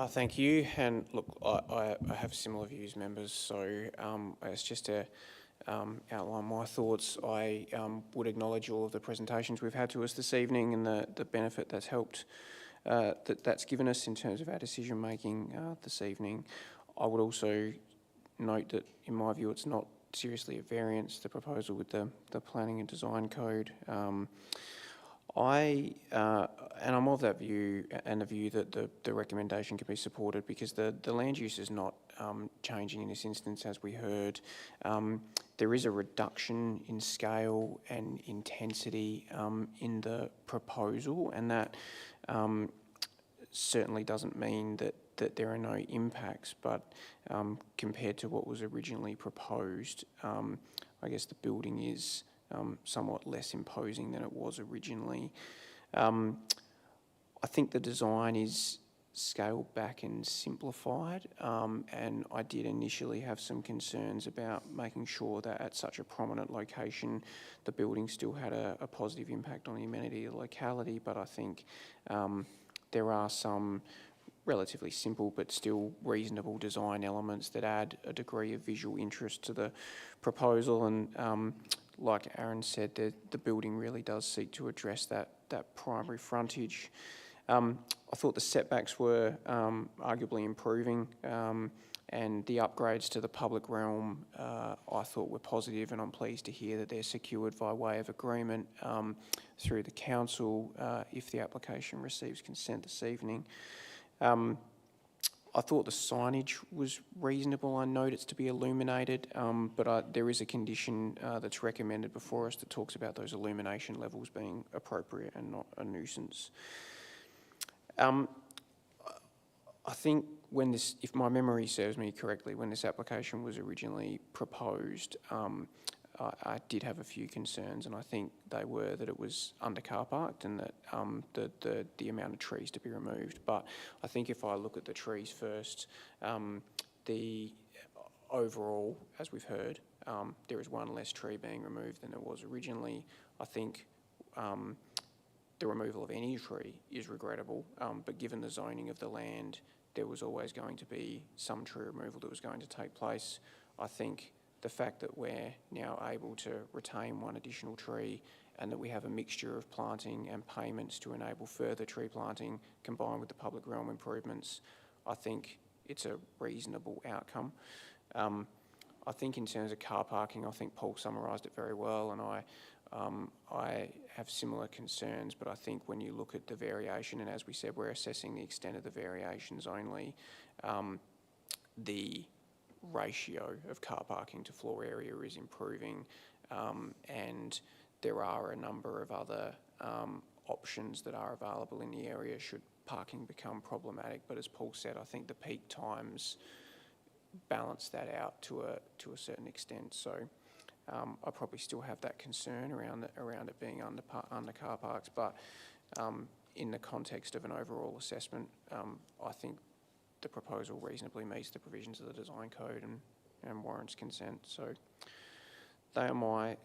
Thank you. And look, I have similar views, members. So as just to outline my thoughts, I would acknowledge all of the presentations we've had to us this evening and the benefit that's helped, that's given us in terms of our decision making this evening. I would also note that, in my view, it's not seriously a variance, the proposal with the planning and design code. And I'm of that view and the view that the recommendation can be supported because the land use is not changing in this instance, as we heard. There is a reduction in scale and intensity in the proposal, and that certainly doesn't mean that there are no impacts, but compared to what was originally proposed, I guess the building is somewhat less imposing than it was originally. I think the design is scaled back and simplified, and I did initially have some concerns about making sure that at such a prominent location the building still had a positive impact on the amenity of the locality, but I think there are some relatively simple but still reasonable design elements that add a degree of visual interest to the proposal, and like Aaron said, the building really does seek to address that primary frontage. I thought the setbacks were arguably improving, and the upgrades to the public realm I thought were positive, and I'm pleased to hear that they're secured by way of agreement through the council if the application receives consent this evening. I thought the signage was reasonable. I note it's to be illuminated, but there is a condition that's recommended before us that talks about those illumination levels being appropriate and not a nuisance. I think when this, if my memory serves me correctly, when this application was originally proposed, I did have a few concerns, and I think they were that it was under car parked and that the amount of trees to be removed. But I think if I look at the trees first, the overall, as we've heard, there is one less tree being removed than there was originally. I think the removal of any tree is regrettable, but given the zoning of the land, there was always going to be some tree removal that was going to take place. I think the fact that we're now able to retain one additional tree and that we have a mixture of planting and payments to enable further tree planting combined with the public realm improvements, I think it's a reasonable outcome. I think in terms of car parking, I think Paul summarised it very well, and I have similar concerns, but I think when you look at the variation, and as we said, we're assessing the extent of the variations only, the ratio of car parking to floor area is improving, and there are a number of other options that are available in the area should parking become problematic. But as Paul said, I think the peak times balance that out to a certain extent. So I probably still have that concern around it being under car parks, but in the context of an overall assessment, I think the proposal reasonably meets the provisions of the design code and warrants consent. So they are my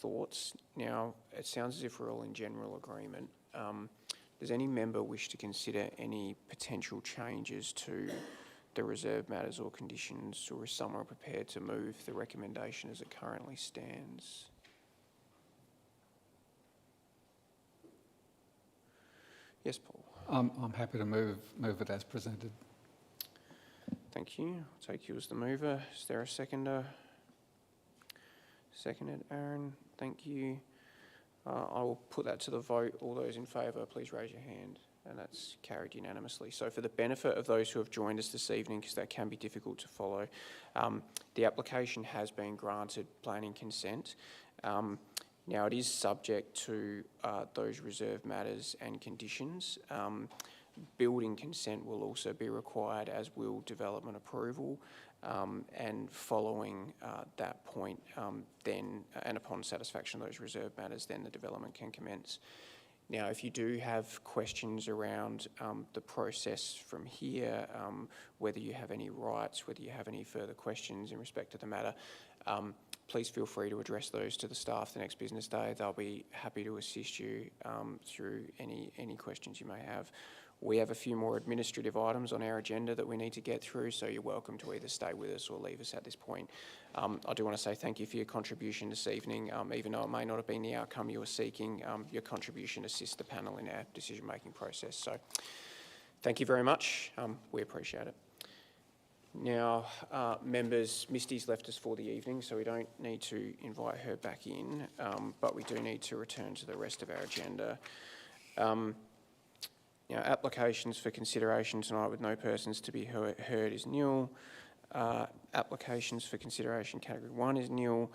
thoughts. Now, it sounds as if we're all in general agreement. Does any member wish to consider any potential changes to the reserve matters or conditions, or is someone prepared to move the recommendation as it currently stands? Yes, Paul. I'm happy to move it as presented. Thank you. I'll take you as the mover. Is there a seconder? Seconded, Aaron. Thank you. I will put that to the vote. All those in favour, please raise your hand. And that's carried unanimously. So for the benefit of those who have joined us this evening, because that can be difficult to follow, the application has been granted planning consent. Now it is subject to those reserve matters and conditions. Building consent will also be required, as will development approval, and following that point, then, and upon satisfaction of those reserve matters, then the development can commence. Now, if you do have questions around the process from here, whether you have any rights, whether you have any further questions in respect to the matter, please feel free to address those to the staff the next business day. They'll be happy to assist you through any questions you may have. We have a few more administrative items on our agenda that we need to get through, so you're welcome to either stay with us or leave us at this point. I do want to say thank you for your contribution this evening. Even though it may not have been the outcome you were seeking, your contribution assists the panel in our decision-making process. So thank you very much. We appreciate it. Now, members, Misty's left us for the evening, so we don't need to invite her back in, but we do need to return to the rest of our agenda. Now, applications for consideration tonight with no persons to be heard is nil. Applications for consideration category 1 is nil.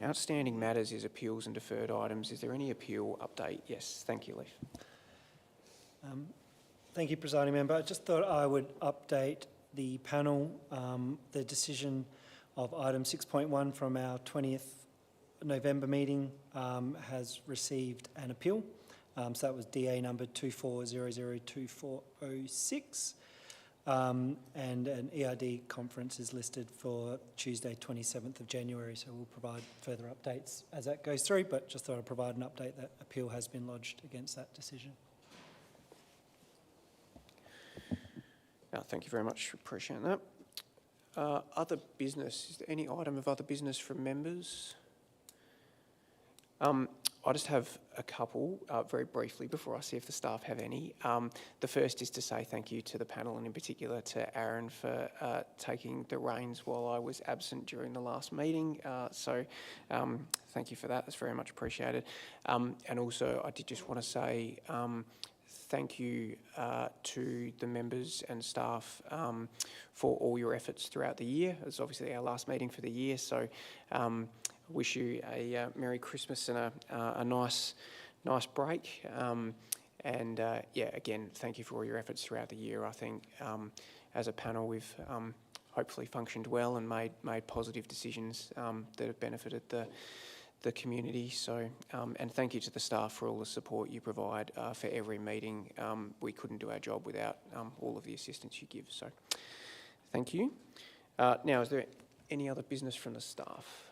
Outstanding matters is appeals and deferred items. Is there any appeal update? Yes, thank you, Leif. Thank you, Presiding Member. I just thought I would update the panel. The decision of item 6.1 from our 20th November meeting has received an appeal. So that was DA number 24002406. And an ERD conference is listed for Tuesday 27th of January, so we'll provide further updates as that goes through, but just thought I'd provide an update that appeal has been lodged against that decision. Thank you very much, appreciate that. Other business, is there any item of other business from members? I just have a couple, very briefly, before I see if the staff have any. The first is to say thank you to the panel, and in particular to Aaron for taking the reins while I was absent during the last meeting. So thank you for that, that's very much appreciated. And also, I did just want to say thank you to the members and staff for all your efforts throughout the year. It's obviously our last meeting for the year, so wish you a Merry Christmas and a nice break. Yeah, again, thank you for all your efforts throughout the year. I think as a panel we've hopefully functioned well and made positive decisions that have benefited the community. So, and thank you to the staff for all the support you provide for every meeting. We couldn't do our job without all of the assistance you give. So, thank you. Now, is there any other business from the staff?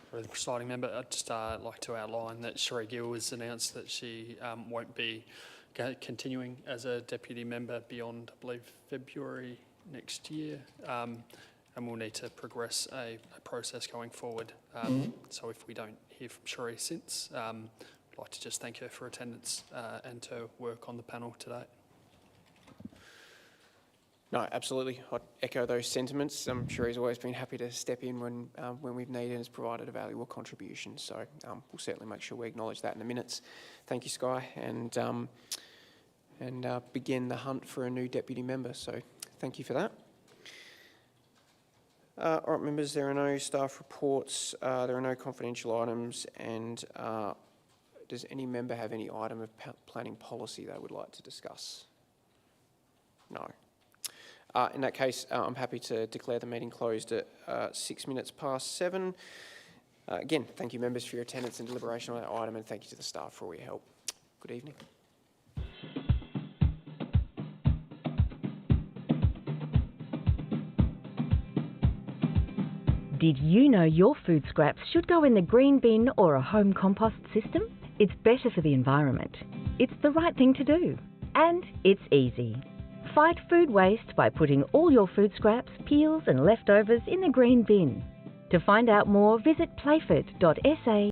For the presiding member, I'd just like to outline that Sheree Gill has announced that she won't be continuing as a deputy member beyond, I believe, February next year, and we'll need to progress a process going forward. So if we don't hear from Sheree since, I'd like to just thank her for attendance and her work on the panel today. No, absolutely. I'd echo those sentiments. I'm sure he's always been happy to step in when we've needed and has provided a valuable contribution. So we'll certainly make sure we acknowledge that in the minutes. Thank you, Sky, and begin the hunt for a new deputy member. So thank you for that. All right, members, there are no staff reports. There are no confidential items. And does any member have any item of planning policy they would like to discuss? No. In that case, I'm happy to declare the meeting closed at 7:06. Again, thank you members for your attendance and deliberation on that item, and thank you to the staff for all your help. Good evening. Did you know your food scraps should go in the green bin or a home compost system? It's better for the environment. It's the right thing to do. And it's easy. Fight food waste by putting all your food scraps, peels and leftovers in the green bin. To find out more, visit playford.sa